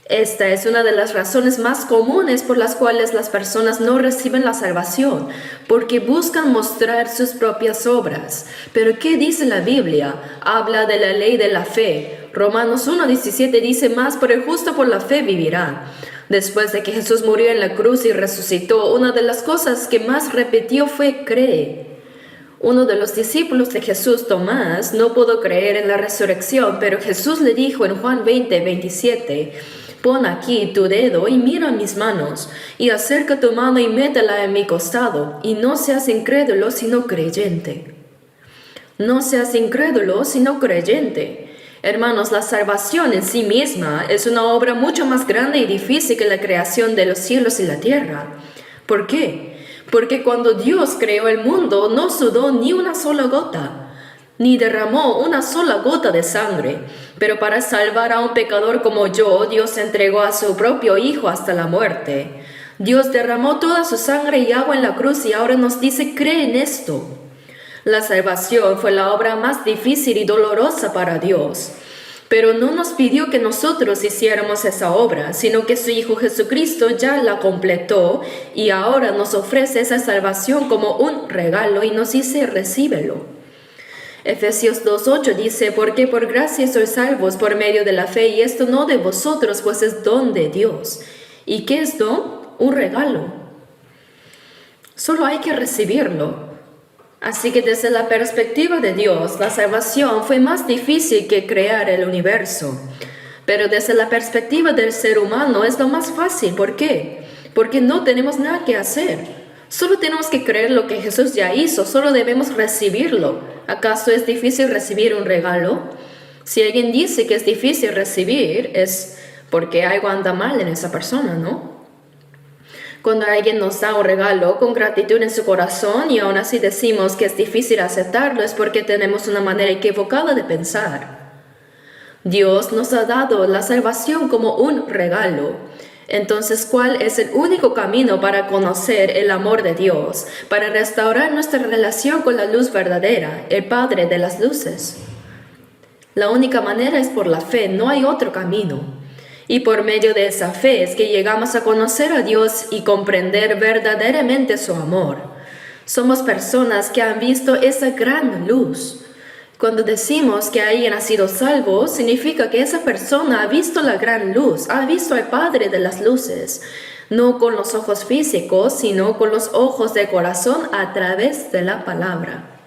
Esta es una de las razones más comunes por las cuales las personas no reciben la salvación, porque buscan mostrar sus propias obras. Pero ¿qué dice la Biblia? Habla de la ley de la fe. Romanos 1:17 dice más, por el justo por la fe vivirá. Después de que Jesús murió en la cruz y resucitó, una de las cosas que más repitió fue cree. Uno de los discípulos de Jesús, Tomás, no pudo creer en la resurrección, pero Jesús le dijo en Juan 20:27, pon aquí tu dedo y mira mis manos, y acerca tu mano y métela en mi costado, y no seas incrédulo sino creyente. No seas incrédulo sino creyente. Hermanos, la salvación en sí misma es una obra mucho más grande y difícil que la creación de los cielos y la tierra. ¿Por qué? Porque cuando Dios creó el mundo, no sudó ni una sola gota, ni derramó una sola gota de sangre. Pero para salvar a un pecador como yo, Dios entregó a su propio Hijo hasta la muerte. Dios derramó toda su sangre y agua en la cruz y ahora nos dice, cree en esto. La salvación fue la obra más difícil y dolorosa para Dios. Pero no nos pidió que nosotros hiciéramos esa obra, sino que su Hijo Jesucristo ya la completó y ahora nos ofrece esa salvación como un regalo y nos dice, recíbelo. Efesios 2:8 dice, porque por gracia sois salvos por medio de la fe, y esto no de vosotros, pues es don de Dios. ¿Y qué es don? Un regalo. Solo hay que recibirlo. Así que desde la perspectiva de Dios, la salvación fue más difícil que crear el universo. Pero desde la perspectiva del ser humano es lo más fácil. ¿Por qué? Porque no tenemos nada que hacer. Solo tenemos que creer lo que Jesús ya hizo, solo debemos recibirlo. ¿Acaso es difícil recibir un regalo? Si alguien dice que es difícil recibir, es porque algo anda mal en esa persona, ¿no? Cuando alguien nos da un regalo con gratitud en su corazón y aún así decimos que es difícil aceptarlo, es porque tenemos una manera equivocada de pensar. Dios nos ha dado la salvación como un regalo. Entonces, ¿cuál es el único camino para conocer el amor de Dios, para restaurar nuestra relación con la luz verdadera, el Padre de las luces? La única manera es por la fe, no hay otro camino. Y por medio de esa fe es que llegamos a conocer a Dios y comprender verdaderamente su amor. Somos personas que han visto esa gran luz. Cuando decimos que alguien ha sido salvo, significa que esa persona ha visto la gran luz, ha visto al Padre de las luces, no con los ojos físicos, sino con los ojos del corazón a través de la palabra.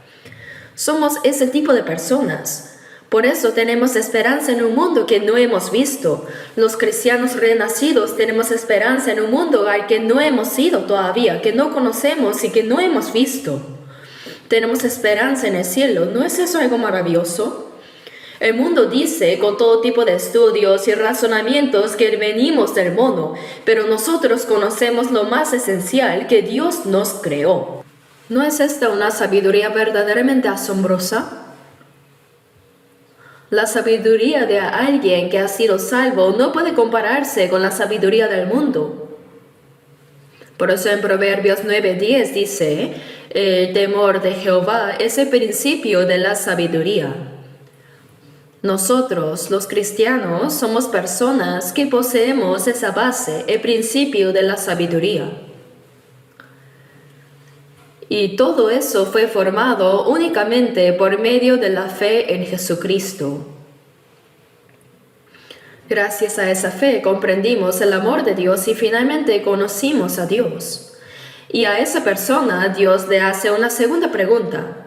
Somos ese tipo de personas. Por eso tenemos esperanza en un mundo que no hemos visto. Los cristianos renacidos tenemos esperanza en un mundo al que no hemos ido todavía, que no conocemos y que no hemos visto. Tenemos esperanza en el cielo. ¿No es eso algo maravilloso? El mundo dice con todo tipo de estudios y razonamientos que venimos del mono, pero nosotros conocemos lo más esencial, que Dios nos creó. ¿No es esta una sabiduría verdaderamente asombrosa? La sabiduría de alguien que ha sido salvo no puede compararse con la sabiduría del mundo. Por eso en Proverbios 9:10 dice: el temor de Jehová es el principio de la sabiduría. Nosotros, los cristianos, somos personas que poseemos esa base, el principio de la sabiduría. Y todo eso fue formado únicamente por medio de la fe en Jesucristo. Gracias a esa fe comprendimos el amor de Dios y finalmente conocimos a Dios. Y a esa persona Dios le hace una segunda pregunta.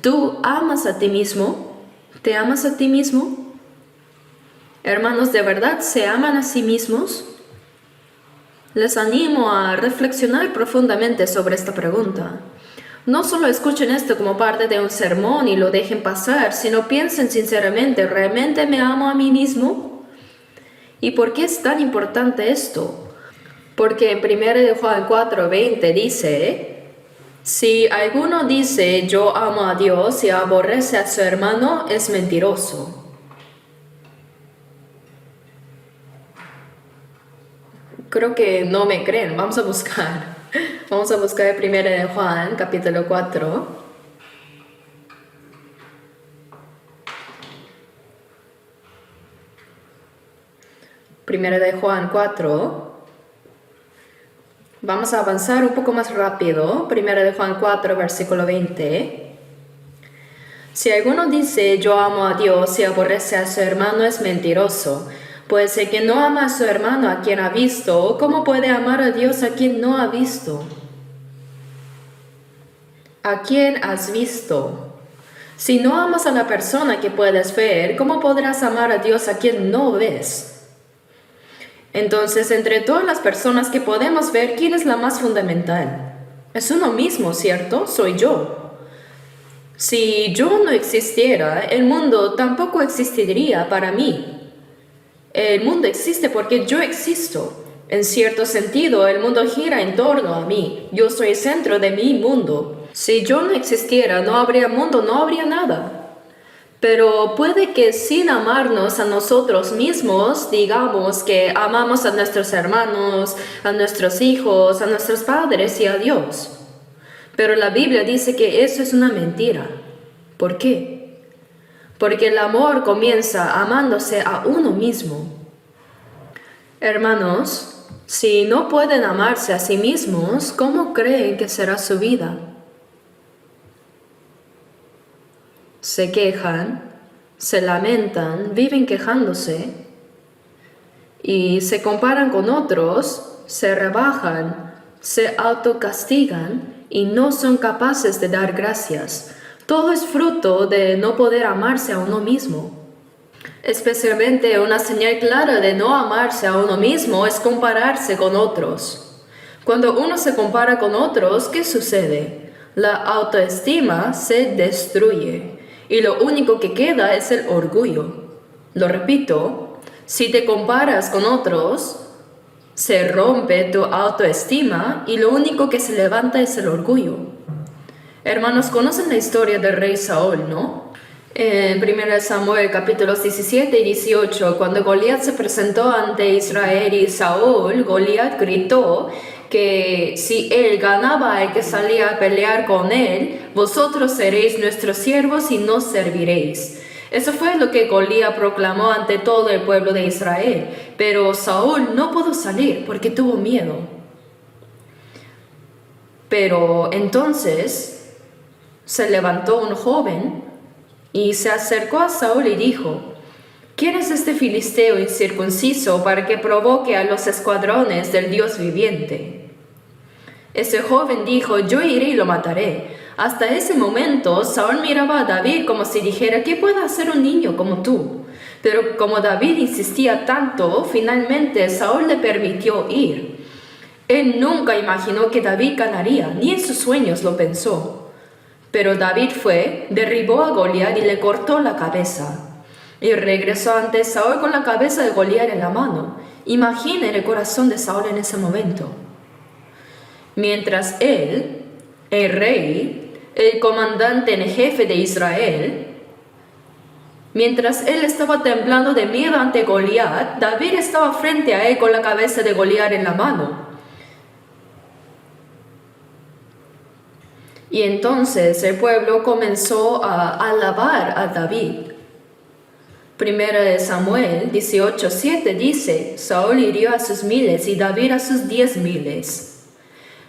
¿Tú amas a ti mismo? ¿Te amas a ti mismo? Hermanos, ¿de verdad se aman a sí mismos? Les animo a reflexionar profundamente sobre esta pregunta. No solo escuchen esto como parte de un sermón y lo dejen pasar, sino piensen sinceramente, ¿realmente me amo a mí mismo? ¿Y por qué es tan importante esto? Porque en 1 Juan 4:20 dice: si alguno dice yo amo a Dios y aborrece a su hermano, es mentiroso. Creo que no me creen. Vamos a buscar. Vamos a buscar 1 Juan, capítulo 4. Primera de Juan 4. Vamos a avanzar un poco más rápido. 1 de Juan 4, versículo 20. Si alguno dice yo amo a Dios y aborrece a su hermano, es mentiroso. Pues el que no ama a su hermano a quien ha visto, ¿cómo puede amar a Dios a quien no ha visto? ¿A quién has visto? Si no amas a la persona que puedes ver, ¿cómo podrás amar a Dios a quien no ves? Entonces, entre todas las personas que podemos ver, ¿quién es la más fundamental? Es uno mismo, ¿cierto? Soy yo. Si yo no existiera, el mundo tampoco existiría para mí. El mundo existe porque yo existo. En cierto sentido, el mundo gira en torno a mí. Yo soy el centro de mi mundo. Si yo no existiera, no habría mundo, no habría nada. Pero puede que sin amarnos a nosotros mismos, digamos que amamos a nuestros hermanos, a nuestros hijos, a nuestros padres y a Dios. Pero la Biblia dice que eso es una mentira. ¿Por qué? Porque el amor comienza amándose a uno mismo. Hermanos, si no pueden amarse a sí mismos, ¿cómo creen que será su vida? Se quejan, se lamentan, viven quejándose y se comparan con otros, se rebajan, se autocastigan y no son capaces de dar gracias. Todo es fruto de no poder amarse a uno mismo. Especialmente una señal clara de no amarse a uno mismo es compararse con otros. Cuando uno se compara con otros, ¿qué sucede? La autoestima se destruye y lo único que queda es el orgullo. Lo repito, si te comparas con otros, se rompe tu autoestima y lo único que se levanta es el orgullo. Hermanos, conocen la historia del rey Saúl, ¿no? En 1 Samuel capítulos 17 y 18, cuando Goliat se presentó ante Israel y Saúl, Goliat gritó que si él ganaba el que salía a pelear con él, vosotros seréis nuestros siervos y nos serviréis. Eso fue lo que Goliat proclamó ante todo el pueblo de Israel, pero Saúl no pudo salir porque tuvo miedo. Pero entonces se levantó un joven y se acercó a Saúl y dijo: ¿Quién es este filisteo incircunciso para que provoque a los escuadrones del Dios viviente? Ese joven dijo: yo iré y lo mataré. Hasta ese momento Saúl miraba a David como si dijera: ¿qué puede hacer un niño como tú? Pero como David insistía tanto, finalmente Saúl le permitió ir. Él nunca imaginó que David ganaría, ni en sus sueños lo pensó. Pero David fue, derribó a Goliat y le cortó la cabeza. Y regresó ante Saúl con la cabeza de Goliat en la mano. Imaginen el corazón de Saúl en ese momento. Mientras él, el rey, el comandante en jefe de Israel, mientras él estaba temblando de miedo ante Goliat, David estaba frente a él con la cabeza de Goliat en la mano. Y entonces el pueblo comenzó a alabar a David. 1 Samuel 18:7 dice: Saúl hirió a sus miles y David a sus 10,000.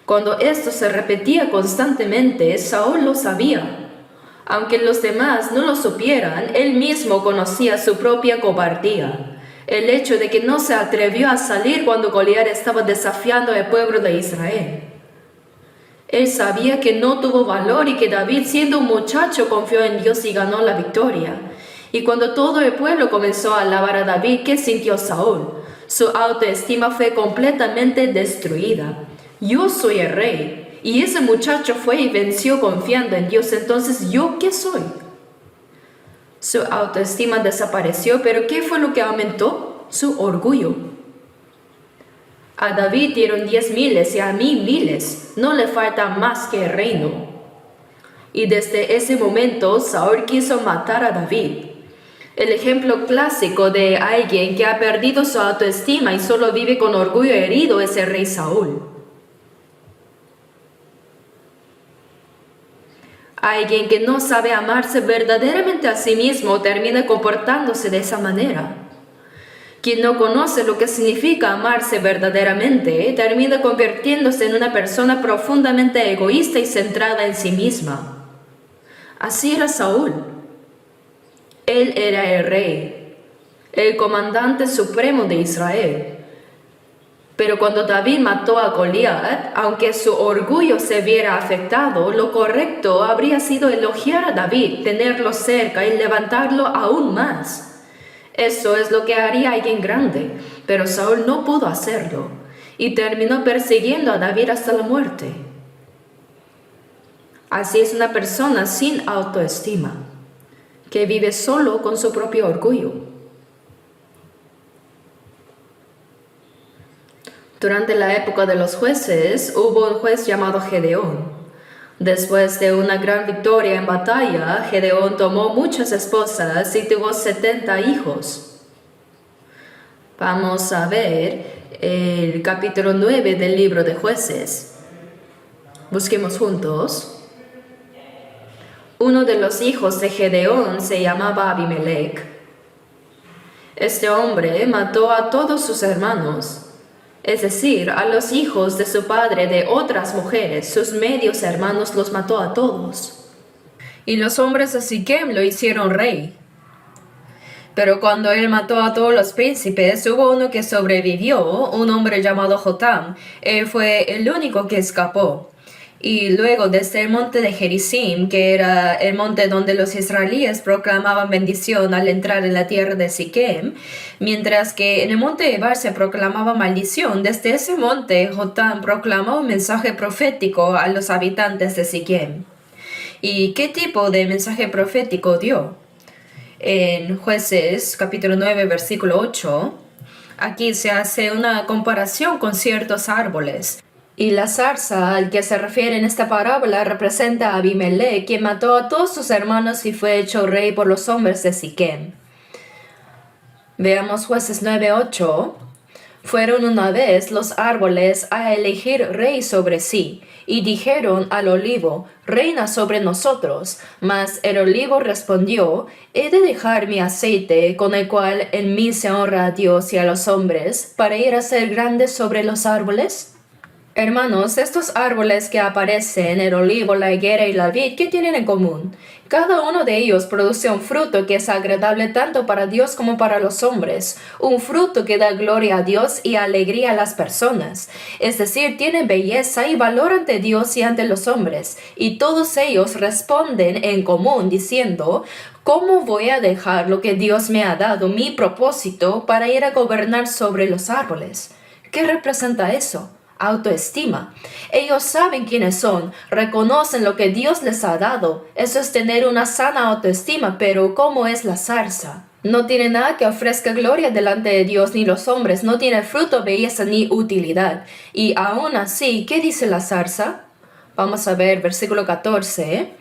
Cuando esto se repetía constantemente, Saúl lo sabía. Aunque los demás no lo supieran, él mismo conocía su propia cobardía. El hecho de que no se atrevió a salir cuando Goliat estaba desafiando al pueblo de Israel. Él sabía que no tuvo valor y que David, siendo un muchacho, confió en Dios y ganó la victoria. Y cuando todo el pueblo comenzó a alabar a David, ¿qué sintió Saúl? Su autoestima fue completamente destruida. Yo soy el rey, y ese muchacho fue y venció confiando en Dios. Entonces, ¿yo qué soy? Su autoestima desapareció, pero ¿qué fue lo que aumentó? Su orgullo. A David dieron 10,000 y a mí 1,000. No le falta más que el reino. Y desde ese momento, Saúl quiso matar a David. El ejemplo clásico de alguien que ha perdido su autoestima y solo vive con orgullo herido es el rey Saúl. Alguien que no sabe amarse verdaderamente a sí mismo termina comportándose de esa manera. Quien no conoce lo que significa amarse verdaderamente termina convirtiéndose en una persona profundamente egoísta y centrada en sí misma. Así era Saúl. Él era el rey, el comandante supremo de Israel. Pero cuando David mató a Goliat, aunque su orgullo se viera afectado, lo correcto habría sido elogiar a David, tenerlo cerca y levantarlo aún más. Eso es lo que haría alguien grande, pero Saúl no pudo hacerlo y terminó persiguiendo a David hasta la muerte. Así es una persona sin autoestima, que vive solo con su propio orgullo. Durante la época de los jueces, hubo un juez llamado Gedeón. Después de una gran victoria en batalla, Gedeón tomó muchas esposas y tuvo 70 hijos. Vamos a ver el capítulo 9 del libro de Jueces. Busquemos juntos. Uno de los hijos de Gedeón se llamaba Abimelech. Este hombre mató a todos sus hermanos, es decir, a los hijos de su padre de otras mujeres. Sus medios hermanos los mató a todos. Y los hombres de Siquem lo hicieron rey. Pero cuando él mató a todos los príncipes, hubo uno que sobrevivió, un hombre llamado Jotam. Él fue el único que escapó. Y luego desde el monte de Gerizim, que era el monte donde los israelíes proclamaban bendición al entrar en la tierra de Siquem, mientras que en el monte Ebal se proclamaba maldición, desde ese monte Jotam proclamó un mensaje profético a los habitantes de Siquem. ¿Y qué tipo de mensaje profético dio? En Jueces capítulo 9 versículo 8, aquí se hace una comparación con ciertos árboles. Y la zarza al que se refiere en esta parábola representa a Abimelech, quien mató a todos sus hermanos y fue hecho rey por los hombres de Siquem. Veamos Jueces 9:8. Fueron una vez los árboles a elegir rey sobre sí, y dijeron al olivo, reina sobre nosotros. Mas el olivo respondió, ¿he de dejar mi aceite, con el cual en mí se honra a Dios y a los hombres, para ir a ser grande sobre los árboles? Hermanos, estos árboles que aparecen, el olivo, la higuera y la vid, ¿qué tienen en común? Cada uno de ellos produce un fruto que es agradable tanto para Dios como para los hombres, un fruto que da gloria a Dios y alegría a las personas. Es decir, tienen belleza y valor ante Dios y ante los hombres, y todos ellos responden en común diciendo, ¿cómo voy a dejar lo que Dios me ha dado, mi propósito, para ir a gobernar sobre los árboles? ¿Qué representa eso? Autoestima. Ellos saben quiénes son, reconocen lo que Dios les ha dado. Eso es tener una sana autoestima, pero ¿cómo es la zarza? No tiene nada que ofrezca gloria delante de Dios ni los hombres, no tiene fruto, belleza ni utilidad. Y aún así, ¿qué dice la zarza? Vamos a ver versículo 14.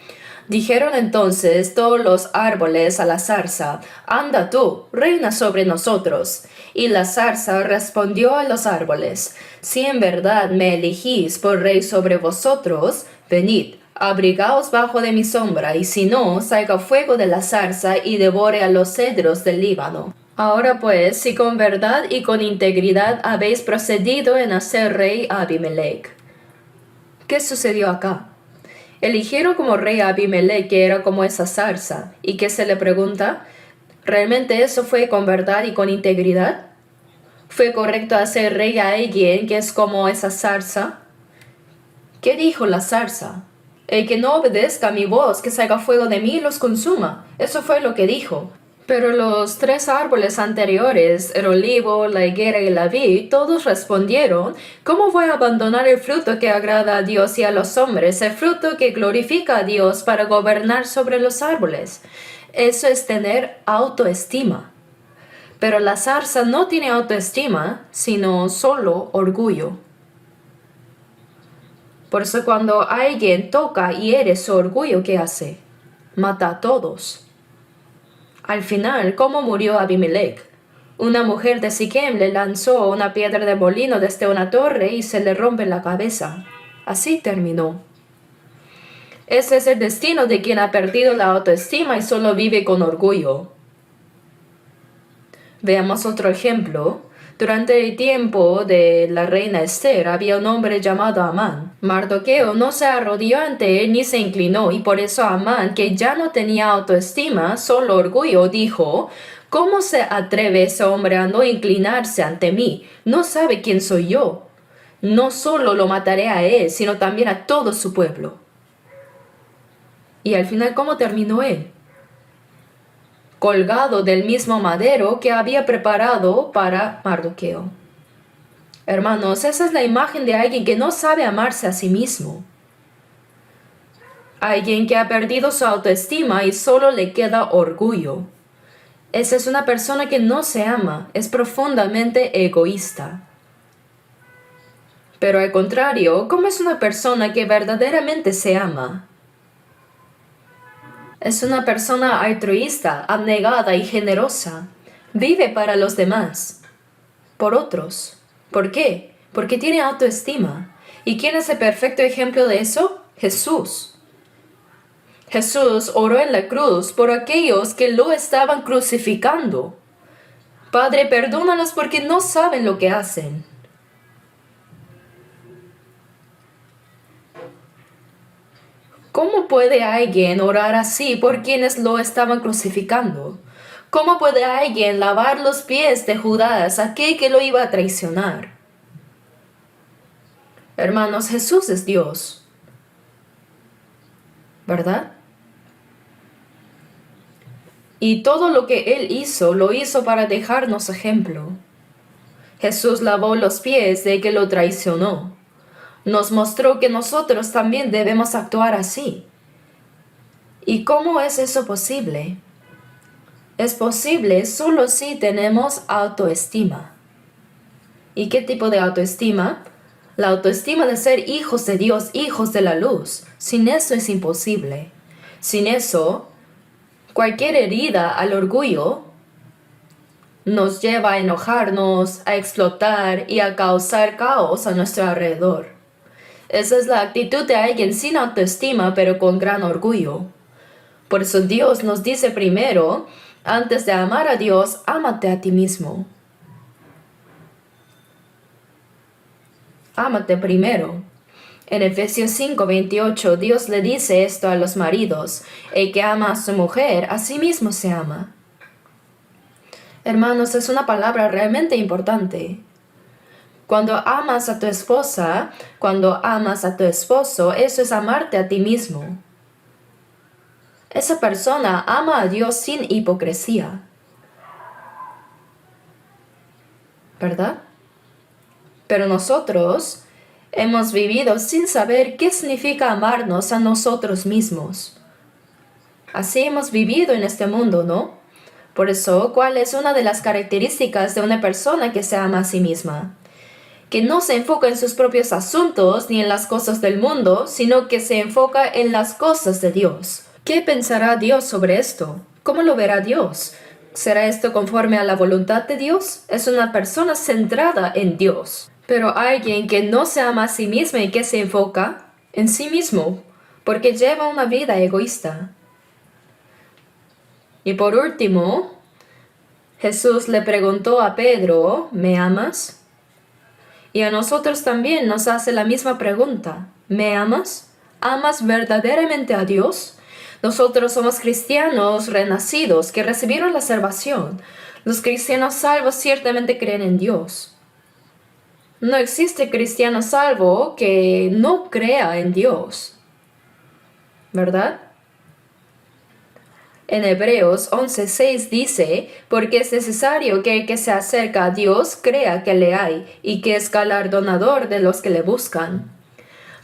Dijeron entonces todos los árboles a la zarza, anda tú, reina sobre nosotros. Y la zarza respondió a los árboles, si en verdad me elegís por rey sobre vosotros, venid, abrigaos bajo de mi sombra, y si no, salga fuego de la zarza y devore a los cedros del Líbano. Ahora pues, si con verdad y con integridad habéis procedido en hacer rey a Abimelech. ¿Qué sucedió acá? Eligieron como rey a Abimelech, que era como esa zarza. ¿Y qué se le pregunta? ¿Realmente eso fue con verdad y con integridad? ¿Fue correcto hacer rey a alguien que es como esa zarza? ¿Qué dijo la zarza? El que no obedezca a mi voz, que salga fuego de mí y los consuma. Eso fue lo que dijo. Pero los tres árboles anteriores, el olivo, la higuera y la vid, todos respondieron, ¿cómo voy a abandonar el fruto que agrada a Dios y a los hombres, el fruto que glorifica a Dios para gobernar sobre los árboles? Eso es tener autoestima. Pero la zarza no tiene autoestima, sino solo orgullo. Por eso cuando alguien toca y hiere su orgullo, ¿qué hace? Mata a todos. Al final, ¿cómo murió Abimelech? Una mujer de Siquem le lanzó una piedra de molino desde una torre y se le rompe la cabeza. Así terminó. Ese es el destino de quien ha perdido la autoestima y solo vive con orgullo. Veamos otro ejemplo. Durante el tiempo de la reina Esther había un hombre llamado Amán. Mardoqueo no se arrodilló ante él ni se inclinó, y por eso Amán, que ya no tenía autoestima, solo orgullo, dijo, ¿cómo se atreve ese hombre a no inclinarse ante mí? No sabe quién soy yo. No solo lo mataré a él, sino también a todo su pueblo. Y al final, ¿cómo terminó él? Colgado del mismo madero que había preparado para Mardoqueo. Hermanos, esa es la imagen de alguien que no sabe amarse a sí mismo. Alguien que ha perdido su autoestima y solo le queda orgullo. Esa es una persona que no se ama, es profundamente egoísta. Pero al contrario, ¿cómo es una persona que verdaderamente se ama? Es una persona altruista, abnegada y generosa. Vive para los demás, por otros. ¿Por qué? Porque tiene autoestima. ¿Y quién es el perfecto ejemplo de eso? Jesús. Jesús oró en la cruz por aquellos que lo estaban crucificando. Padre, perdónalos porque no saben lo que hacen. ¿Cómo puede alguien orar así por quienes lo estaban crucificando? ¿Cómo puede alguien lavar los pies de Judas, aquel que lo iba a traicionar? Hermanos, Jesús es Dios, ¿verdad? Y todo lo que Él hizo, lo hizo para dejarnos ejemplo. Jesús lavó los pies de que lo traicionó. Nos mostró que nosotros también debemos actuar así. ¿Y cómo es eso posible? Es posible solo si tenemos autoestima. ¿Y qué tipo de autoestima? La autoestima de ser hijos de Dios, hijos de la luz. Sin eso es imposible. Sin eso, cualquier herida al orgullo nos lleva a enojarnos, a explotar y a causar caos a nuestro alrededor. Esa es la actitud de alguien sin autoestima pero con gran orgullo. Por eso Dios nos dice primero, antes de amar a Dios, ámate a ti mismo. Ámate primero. En Efesios 5:28, Dios le dice esto a los maridos: el que ama a su mujer, a sí mismo se ama. Hermanos, es una palabra realmente importante. Cuando amas a tu esposa, cuando amas a tu esposo, eso es amarte a ti mismo. Esa persona ama a Dios sin hipocresía. ¿Verdad? Pero nosotros hemos vivido sin saber qué significa amarnos a nosotros mismos. Así hemos vivido en este mundo, ¿no? Por eso, ¿cuál es una de las características de una persona que se ama a sí misma? Que no se enfoca en sus propios asuntos ni en las cosas del mundo, sino que se enfoca en las cosas de Dios. ¿Qué pensará Dios sobre esto? ¿Cómo lo verá Dios? ¿Será esto conforme a la voluntad de Dios? Es una persona centrada en Dios. Pero alguien que no se ama a sí misma y que se enfoca en sí mismo, porque lleva una vida egoísta. Y por último, Jesús le preguntó a Pedro, ¿me amas? Y a nosotros también nos hace la misma pregunta, ¿me amas? ¿Amas verdaderamente a Dios? Nosotros somos cristianos renacidos que recibieron la salvación. Los cristianos salvos ciertamente creen en Dios. No existe cristiano salvo que no crea en Dios, ¿verdad? En Hebreos 11:6 dice, porque es necesario que el que se acerca a Dios crea que le hay y que es galardonador de los que le buscan.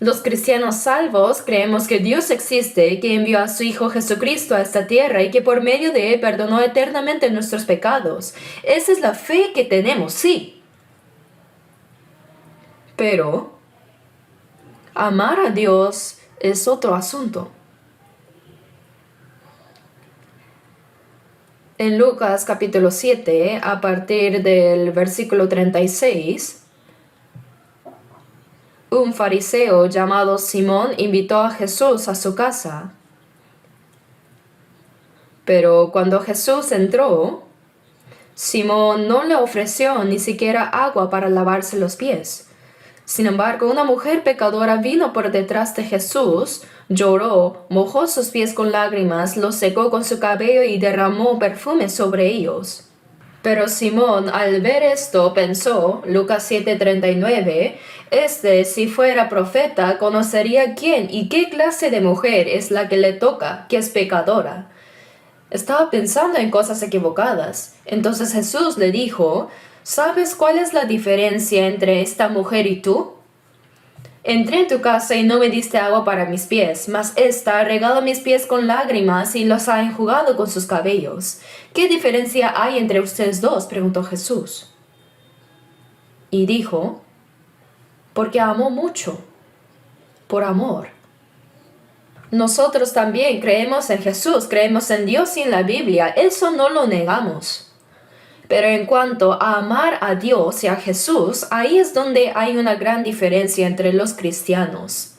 Los cristianos salvos creemos que Dios existe, que envió a su Hijo Jesucristo a esta tierra y que por medio de él perdonó eternamente nuestros pecados. Esa es la fe que tenemos, sí. Pero amar a Dios es otro asunto. En Lucas capítulo 7, a partir del versículo 36, un fariseo llamado Simón invitó a Jesús a su casa. Pero cuando Jesús entró, Simón no le ofreció ni siquiera agua para lavarse los pies. Sin embargo, una mujer pecadora vino por detrás de Jesús, lloró, mojó sus pies con lágrimas, los secó con su cabello y derramó perfume sobre ellos. Pero Simón, al ver esto, pensó, Lucas 7:39, si fuera profeta, conocería quién y qué clase de mujer es la que le toca, que es pecadora. Estaba pensando en cosas equivocadas. Entonces Jesús le dijo, ¿sabes cuál es la diferencia entre esta mujer y tú? Entré en tu casa y no me diste agua para mis pies, mas ésta ha regado mis pies con lágrimas y los ha enjugado con sus cabellos. ¿Qué diferencia hay entre ustedes dos?, preguntó Jesús. Y dijo, porque amó mucho, por amor. Nosotros también creemos en Jesús, creemos en Dios y en la Biblia, eso no lo negamos. Pero en cuanto a amar a Dios y a Jesús, ahí es donde hay una gran diferencia entre los cristianos.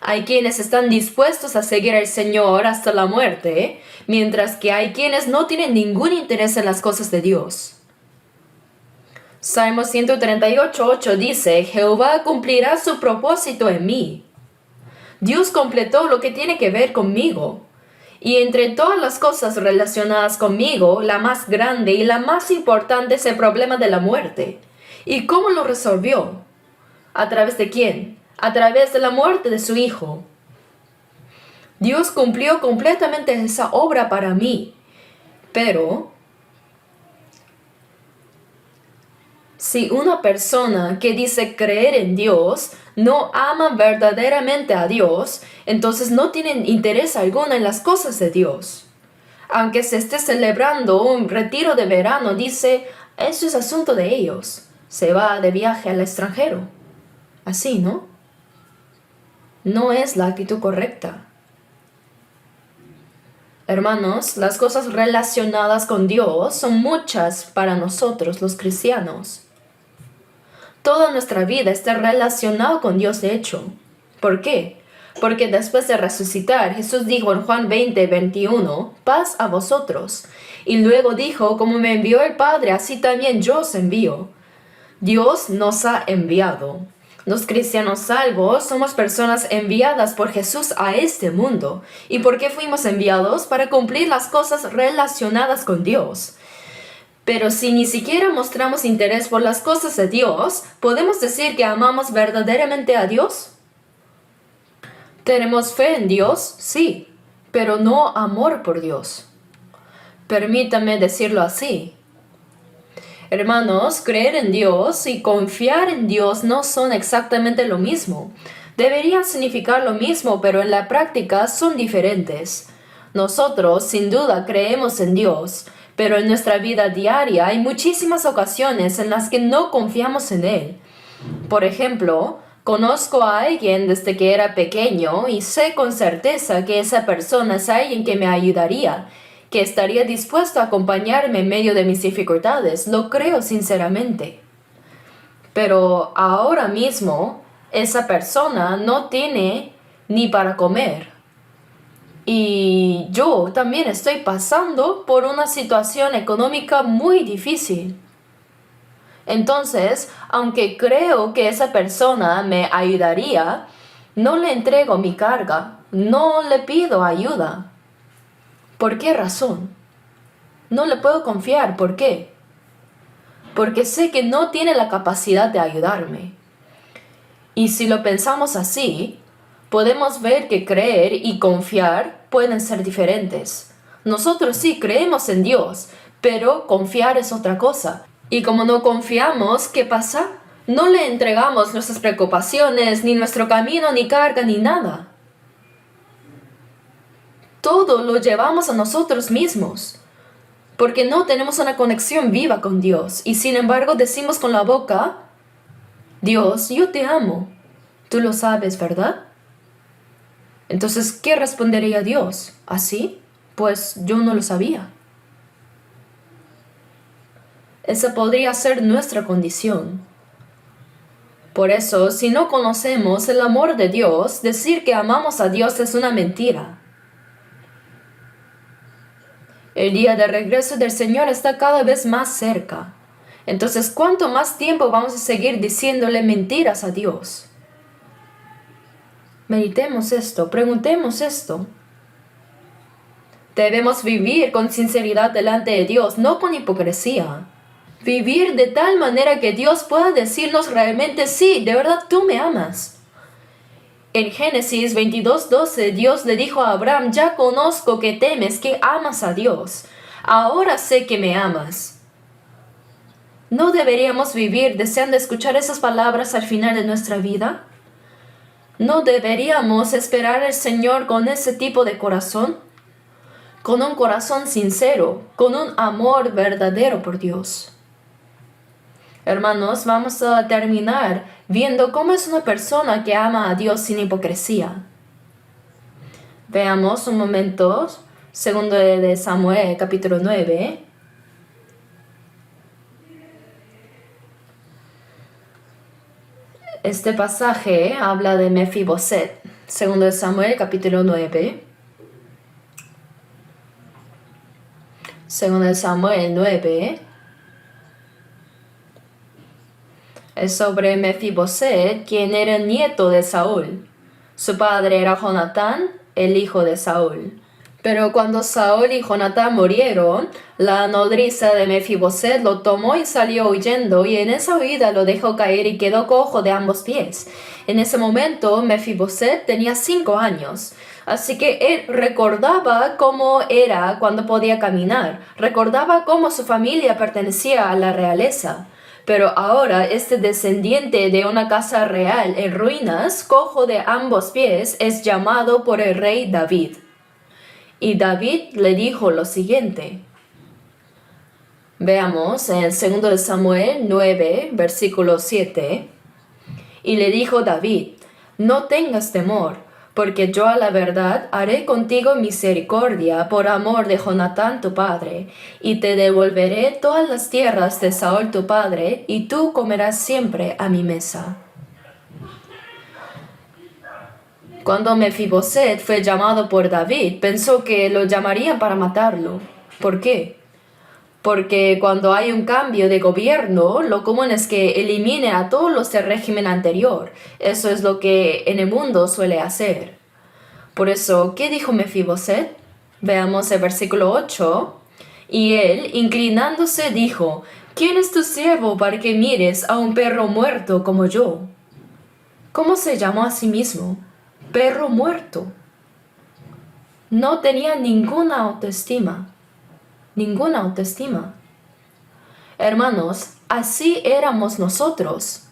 Hay quienes están dispuestos a seguir al Señor hasta la muerte, mientras que hay quienes no tienen ningún interés en las cosas de Dios. Salmo 138:8 dice, Jehová cumplirá su propósito en mí. Dios completó lo que tiene que ver conmigo. Y entre todas las cosas relacionadas conmigo, la más grande y la más importante es el problema de la muerte. ¿Y cómo lo resolvió? ¿A través de quién? A través de la muerte de su Hijo. Dios cumplió completamente esa obra para mí. Pero si una persona que dice creer en Dios no ama verdaderamente a Dios, entonces no tienen interés alguno en las cosas de Dios. Aunque se esté celebrando un retiro de verano, dice, eso es asunto de ellos. se va de viaje al extranjero. Así, ¿no? No es la actitud correcta. Hermanos, las cosas relacionadas con Dios son muchas para nosotros los cristianos. Toda nuestra vida está relacionada con Dios de hecho. ¿Por qué? Porque después de resucitar, Jesús dijo en Juan 20:21, paz a vosotros. Y luego dijo, como me envió el Padre, así también yo os envío. Dios nos ha enviado. Los cristianos salvos somos personas enviadas por Jesús a este mundo. ¿Y por qué fuimos enviados? Para cumplir las cosas relacionadas con Dios. Pero si ni siquiera mostramos interés por las cosas de Dios, ¿podemos decir que amamos verdaderamente a Dios? ¿Tenemos fe en Dios? Sí, pero no amor por Dios. Permítame decirlo así. Hermanos, creer en Dios y confiar en Dios no son exactamente lo mismo. Deberían significar lo mismo, pero en la práctica son diferentes. Nosotros, sin duda, creemos en Dios, pero en nuestra vida diaria hay muchísimas ocasiones en las que no confiamos en Él. Por ejemplo, conozco a alguien desde que era pequeño y sé con certeza que esa persona es alguien que me ayudaría, que estaría dispuesto a acompañarme en medio de mis dificultades. Lo creo sinceramente. Pero ahora mismo, esa persona no tiene ni para comer. Y yo también estoy pasando por una situación económica muy difícil. Entonces, aunque creo que esa persona me ayudaría, no le entrego mi carga, no le pido ayuda. ¿Por qué razón? No le puedo confiar. ¿Por qué? Porque sé que no tiene la capacidad de ayudarme. Y si lo pensamos así, podemos ver que creer y confiar pueden ser diferentes. Nosotros sí creemos en Dios, pero confiar es otra cosa. Y como no confiamos, ¿qué pasa? No le entregamos nuestras preocupaciones, ni nuestro camino, ni carga, ni nada. Todo lo llevamos a nosotros mismos, porque no tenemos una conexión viva con Dios. Y sin embargo decimos con la boca, Dios, yo te amo. Tú lo sabes, ¿verdad? Entonces, ¿qué respondería Dios? ¿Así? Pues yo no lo sabía. Esa podría ser nuestra condición. Por eso, si no conocemos el amor de Dios, decir que amamos a Dios es una mentira. El día de regreso del Señor está cada vez más cerca. Entonces, ¿cuánto más tiempo vamos a seguir diciéndole mentiras a Dios? Meditemos esto, preguntemos esto. Debemos vivir con sinceridad delante de Dios, no con hipocresía. Vivir de tal manera que Dios pueda decirnos realmente, sí, de verdad tú me amas. En Génesis 22:12, Dios le dijo a Abraham, ya conozco que temes, que amas a Dios. Ahora sé que me amas. ¿No deberíamos vivir deseando escuchar esas palabras al final de nuestra vida? ¿No deberíamos esperar al Señor con ese tipo de corazón? Con un corazón sincero, con un amor verdadero por Dios. Hermanos, vamos a terminar viendo cómo es una persona que ama a Dios sin hipocresía. Veamos un momento, segundo de Samuel, capítulo 9. Este pasaje habla de Mefiboset, segundo de Samuel, capítulo 9. Segundo de Samuel 9. Es sobre Mefiboset, quien era nieto de Saúl. Su padre era Jonatán, el hijo de Saúl. Pero cuando Saúl y Jonatán murieron, la nodriza de Mefiboset lo tomó y salió huyendo, y en esa huida lo dejó caer y quedó cojo de ambos pies. En ese momento, Mefiboset tenía 5 años. Así que él recordaba cómo era cuando podía caminar, recordaba cómo su familia pertenecía a la realeza. Pero ahora este descendiente de una casa real en ruinas, cojo de ambos pies, es llamado por el rey David. Y David le dijo lo siguiente: Veamos en 2 de Samuel 9, versículo 7. Y le dijo David: no tengas temor, porque yo a la verdad haré contigo misericordia por amor de Jonatán tu padre, y te devolveré todas las tierras de Saúl tu padre, y tú comerás siempre a mi mesa. Cuando Mefiboset fue llamado por David, pensó que lo llamarían para matarlo. ¿Por qué? Porque cuando hay un cambio de gobierno, lo común es que elimine a todos los del régimen anterior. Eso es lo que en el mundo suele hacer. Por eso, ¿qué dijo Mefiboset? Veamos el versículo 8. Y él, inclinándose, dijo: ¿quién es tu siervo para que mires a un perro muerto como yo? ¿Cómo se llamó a sí mismo? Perro muerto. No tenía ninguna autoestima. Ninguna autoestima. Hermanos, así éramos nosotros.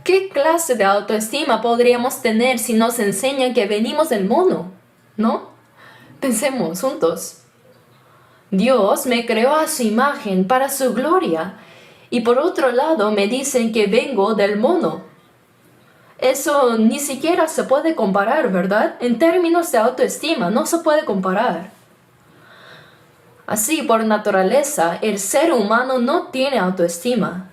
¿Qué clase de autoestima podríamos tener si nos enseñan que venimos del mono? ¿No? Pensemos juntos. Dios me creó a su imagen para su gloria, y por otro lado me dicen que vengo del mono. Eso ni siquiera se puede comparar, ¿verdad? En términos de autoestima, no se puede comparar. Así, por naturaleza, el ser humano no tiene autoestima.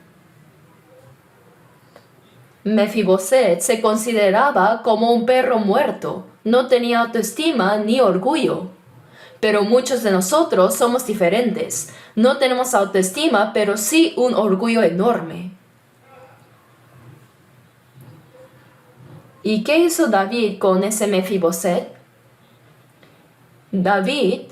Mefiboset se consideraba como un perro muerto, no tenía autoestima ni orgullo. Pero muchos de nosotros somos diferentes. No tenemos autoestima, pero sí un orgullo enorme. ¿Y qué hizo David con ese Mefiboset? David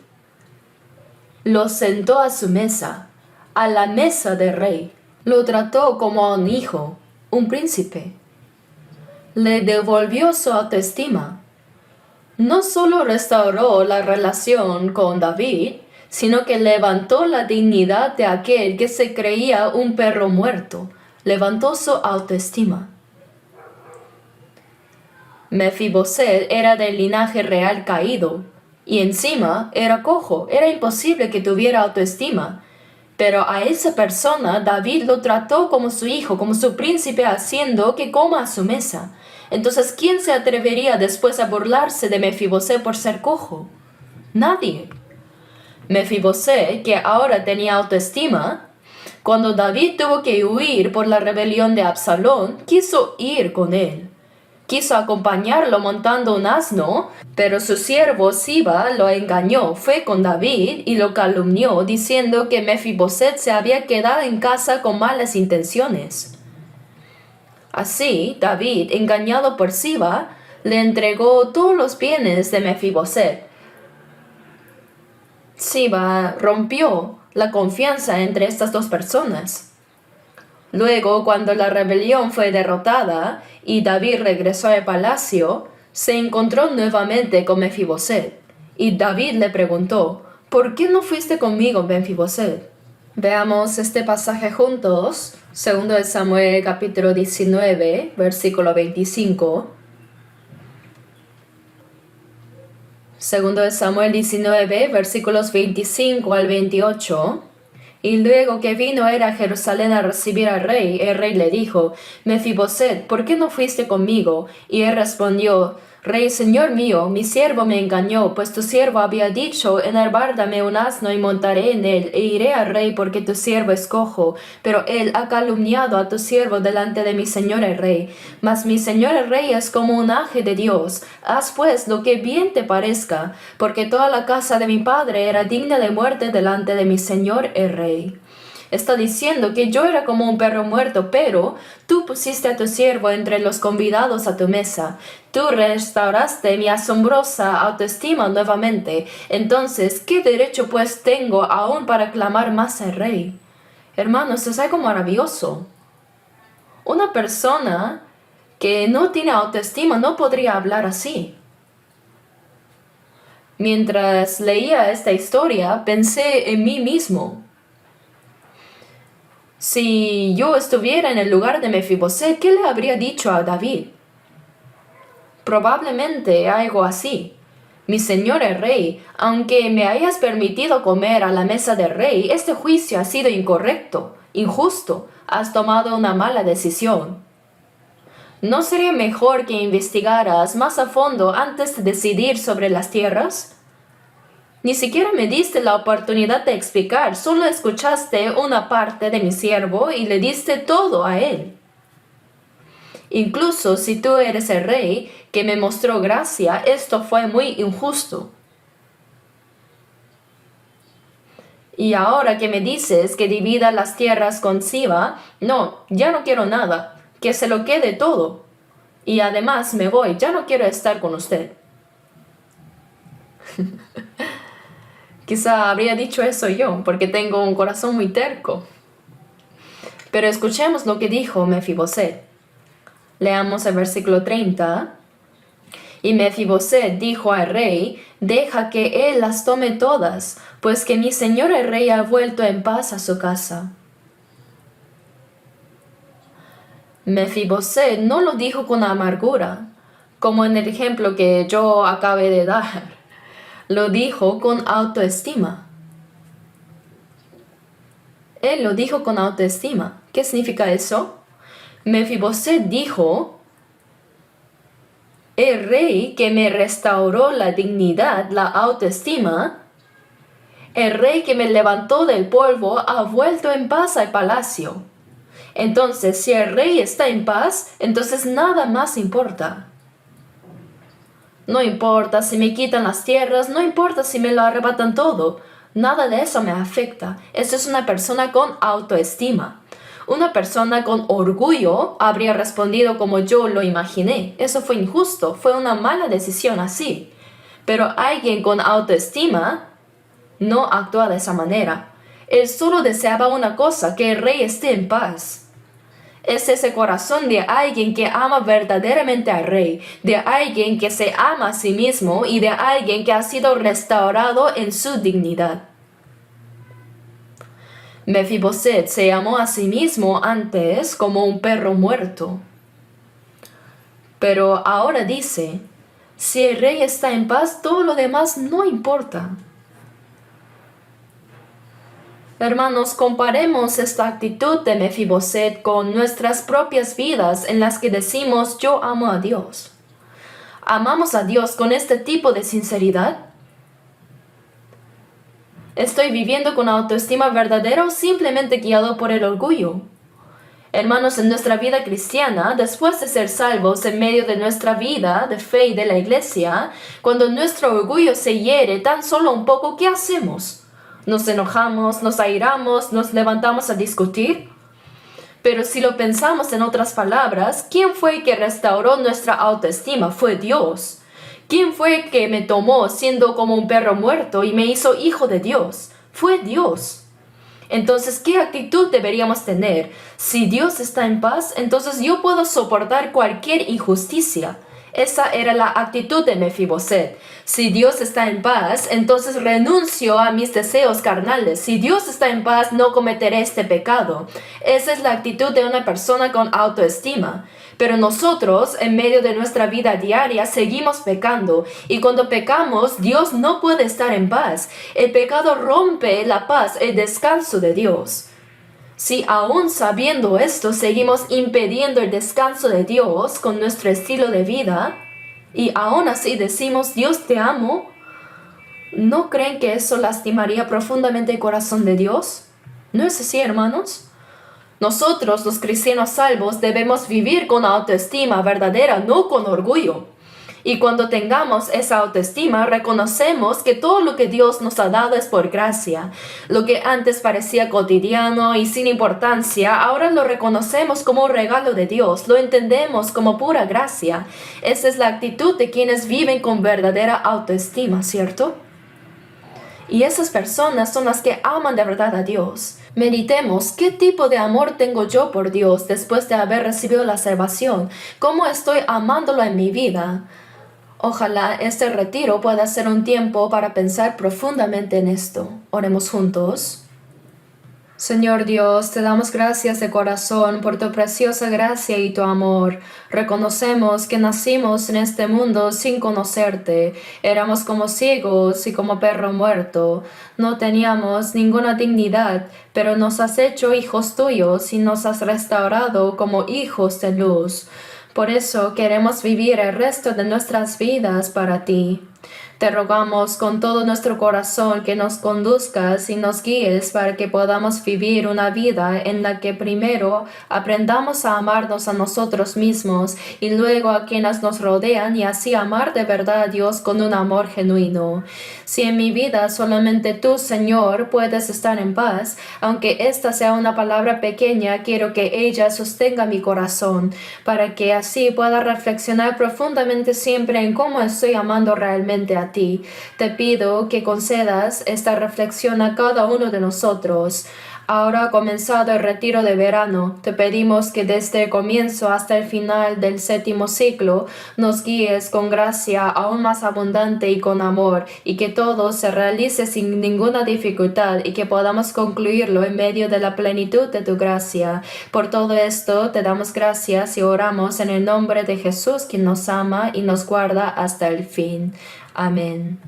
lo sentó a su mesa, a la mesa del rey. Lo trató como a un hijo, un príncipe. Le devolvió su autoestima. No solo restauró la relación con David, sino que levantó la dignidad de aquel que se creía un perro muerto. Levantó su autoestima. Mefiboset era del linaje real caído, y encima era cojo, era imposible que tuviera autoestima. Pero a esa persona David lo trató como su hijo, como su príncipe, haciendo que coma a su mesa. Entonces, ¿quién se atrevería después a burlarse de Mefiboset por ser cojo? Nadie. Mefiboset, que ahora tenía autoestima, cuando David tuvo que huir por la rebelión de Absalón, quiso ir con él. Quiso acompañarlo montando un asno, pero su siervo Siba lo engañó, fue con David y lo calumnió, diciendo que Mefiboset se había quedado en casa con malas intenciones. Así, David, engañado por Siba, le entregó todos los bienes de Mefiboset. Siba rompió la confianza entre estas dos personas. Luego, cuando la rebelión fue derrotada y David regresó al palacio, se encontró nuevamente con Mefiboset. Y David le preguntó: ¿por qué no fuiste conmigo, Mefiboset? Veamos este pasaje juntos. 2 de Samuel capítulo 19, versículo 25. 2 de Samuel 19, versículos 25 al 28. Y luego que vino él a Jerusalén a recibir al rey, el rey le dijo: Mefiboset, ¿por qué no fuiste conmigo? Y él respondió: Rey, señor mío, mi siervo me engañó, pues tu siervo había dicho: enarbárdame un asno y montaré en él, e iré al rey porque tu siervo es cojo. Pero él ha calumniado a tu siervo delante de mi señor el rey. Mas mi señor el rey es como un ángel de Dios. Haz pues lo que bien te parezca, porque toda la casa de mi padre era digna de muerte delante de mi señor el rey. Está diciendo que yo era como un perro muerto, pero tú pusiste a tu siervo entre los convidados a tu mesa. Tú restauraste mi asombrosa autoestima nuevamente. Entonces, ¿qué derecho pues tengo aún para clamar más al rey? Hermanos, es algo maravilloso. Una persona que no tiene autoestima no podría hablar así. Mientras leía esta historia, pensé en mí mismo. Si yo estuviera en el lugar de Mefiboset, ¿qué le habría dicho a David? Probablemente algo así. Mi señor el rey, aunque me hayas permitido comer a la mesa del rey, este juicio ha sido incorrecto, injusto. Has tomado una mala decisión. ¿No sería mejor que investigaras más a fondo antes de decidir sobre las tierras? Ni siquiera me diste la oportunidad de explicar, solo escuchaste una parte de mi siervo y le diste todo a él. Incluso si tú eres el rey que me mostró gracia, esto fue muy injusto. Y ahora que me dices que divida las tierras con Siba, no, ya no quiero nada, que se lo quede todo. Y además me voy, ya no quiero estar con usted. Quizá habría dicho eso yo, porque tengo un corazón muy terco. Pero escuchemos lo que dijo Mefiboset. Leamos el versículo 30. Y Mefiboset dijo al rey, deja que él las tome todas, pues que mi señor el rey ha vuelto en paz a su casa. Mefiboset no lo dijo con amargura, como en el ejemplo que yo acabé de dar. Lo dijo con autoestima. Él lo dijo con autoestima. ¿Qué significa eso? Mefiboset dijo, el rey que me restauró la dignidad, la autoestima, el rey que me levantó del polvo ha vuelto en paz al palacio. Entonces, si el rey está en paz, entonces nada más importa. No importa si me quitan las tierras, no importa si me lo arrebatan todo. Nada de eso me afecta. Esa es una persona con autoestima. Una persona con orgullo habría respondido como yo lo imaginé. Eso fue injusto, fue una mala decisión así. Pero alguien con autoestima no actúa de esa manera. Él solo deseaba una cosa, que el rey esté en paz. Es ese corazón de alguien que ama verdaderamente al rey, de alguien que se ama a sí mismo y de alguien que ha sido restaurado en su dignidad. Mefiboset se amó a sí mismo antes como un perro muerto. Pero ahora dice, si el rey está en paz, todo lo demás no importa. Hermanos, comparemos esta actitud de Mefiboset con nuestras propias vidas en las que decimos yo amo a Dios. ¿Amamos a Dios con este tipo de sinceridad? ¿Estoy viviendo con autoestima verdadera o simplemente guiado por el orgullo? Hermanos, en nuestra vida cristiana, después de ser salvos en medio de nuestra vida de fe y de la iglesia, cuando nuestro orgullo se hiere tan solo un poco, ¿qué hacemos? ¿Nos enojamos, nos airamos, nos levantamos a discutir? Pero si lo pensamos en otras palabras, ¿quién fue el que restauró nuestra autoestima? Fue Dios. ¿Quién fue el que me tomó siendo como un perro muerto y me hizo hijo de Dios? Fue Dios. Entonces, ¿qué actitud deberíamos tener? Si Dios está en paz, entonces yo puedo soportar cualquier injusticia. Esa era la actitud de Mefiboset. Si Dios está en paz, entonces renuncio a mis deseos carnales. Si Dios está en paz, no cometeré este pecado. Esa es la actitud de una persona con autoestima. Pero nosotros, en medio de nuestra vida diaria, seguimos pecando. Y cuando pecamos, Dios no puede estar en paz. El pecado rompe la paz, el descanso de Dios. Si aún sabiendo esto seguimos impidiendo el descanso de Dios con nuestro estilo de vida, y aún así decimos Dios te amo, ¿no creen que eso lastimaría profundamente el corazón de Dios? ¿No es así, hermanos? Nosotros, los cristianos salvos, debemos vivir con autoestima verdadera, no con orgullo. Y cuando tengamos esa autoestima, reconocemos que todo lo que Dios nos ha dado es por gracia. Lo que antes parecía cotidiano y sin importancia, ahora lo reconocemos como un regalo de Dios, lo entendemos como pura gracia. Esa es la actitud de quienes viven con verdadera autoestima, ¿cierto? Y esas personas son las que aman de verdad a Dios. Meditemos, ¿qué tipo de amor tengo yo por Dios después de haber recibido la salvación? ¿Cómo estoy amándolo en mi vida? Ojalá este retiro pueda ser un tiempo para pensar profundamente en esto. Oremos juntos. Señor Dios, te damos gracias de corazón por tu preciosa gracia y tu amor. Reconocemos que nacimos en este mundo sin conocerte. Éramos como ciegos y como perro muerto. No teníamos ninguna dignidad, pero nos has hecho hijos tuyos y nos has restaurado como hijos de luz. Por eso queremos vivir el resto de nuestras vidas para ti. Te rogamos con todo nuestro corazón que nos conduzcas y nos guíes para que podamos vivir una vida en la que primero aprendamos a amarnos a nosotros mismos y luego a quienes nos rodean y así amar de verdad a Dios con un amor genuino. Si en mi vida solamente tú, Señor, puedes estar en paz, aunque esta sea una palabra pequeña, quiero que ella sostenga mi corazón para que así pueda reflexionar profundamente siempre en cómo estoy amando realmente a ti. Te pido que concedas esta reflexión a cada uno de nosotros. Ahora ha comenzado el retiro de verano. Te pedimos que desde el comienzo hasta el final del 7º ciclo nos guíes con gracia aún más abundante y con amor, y que todo se realice sin ninguna dificultad y que podamos concluirlo en medio de la plenitud de tu gracia. Por todo esto te damos gracias y oramos en el nombre de Jesús, quien nos ama y nos guarda hasta el fin. Amén.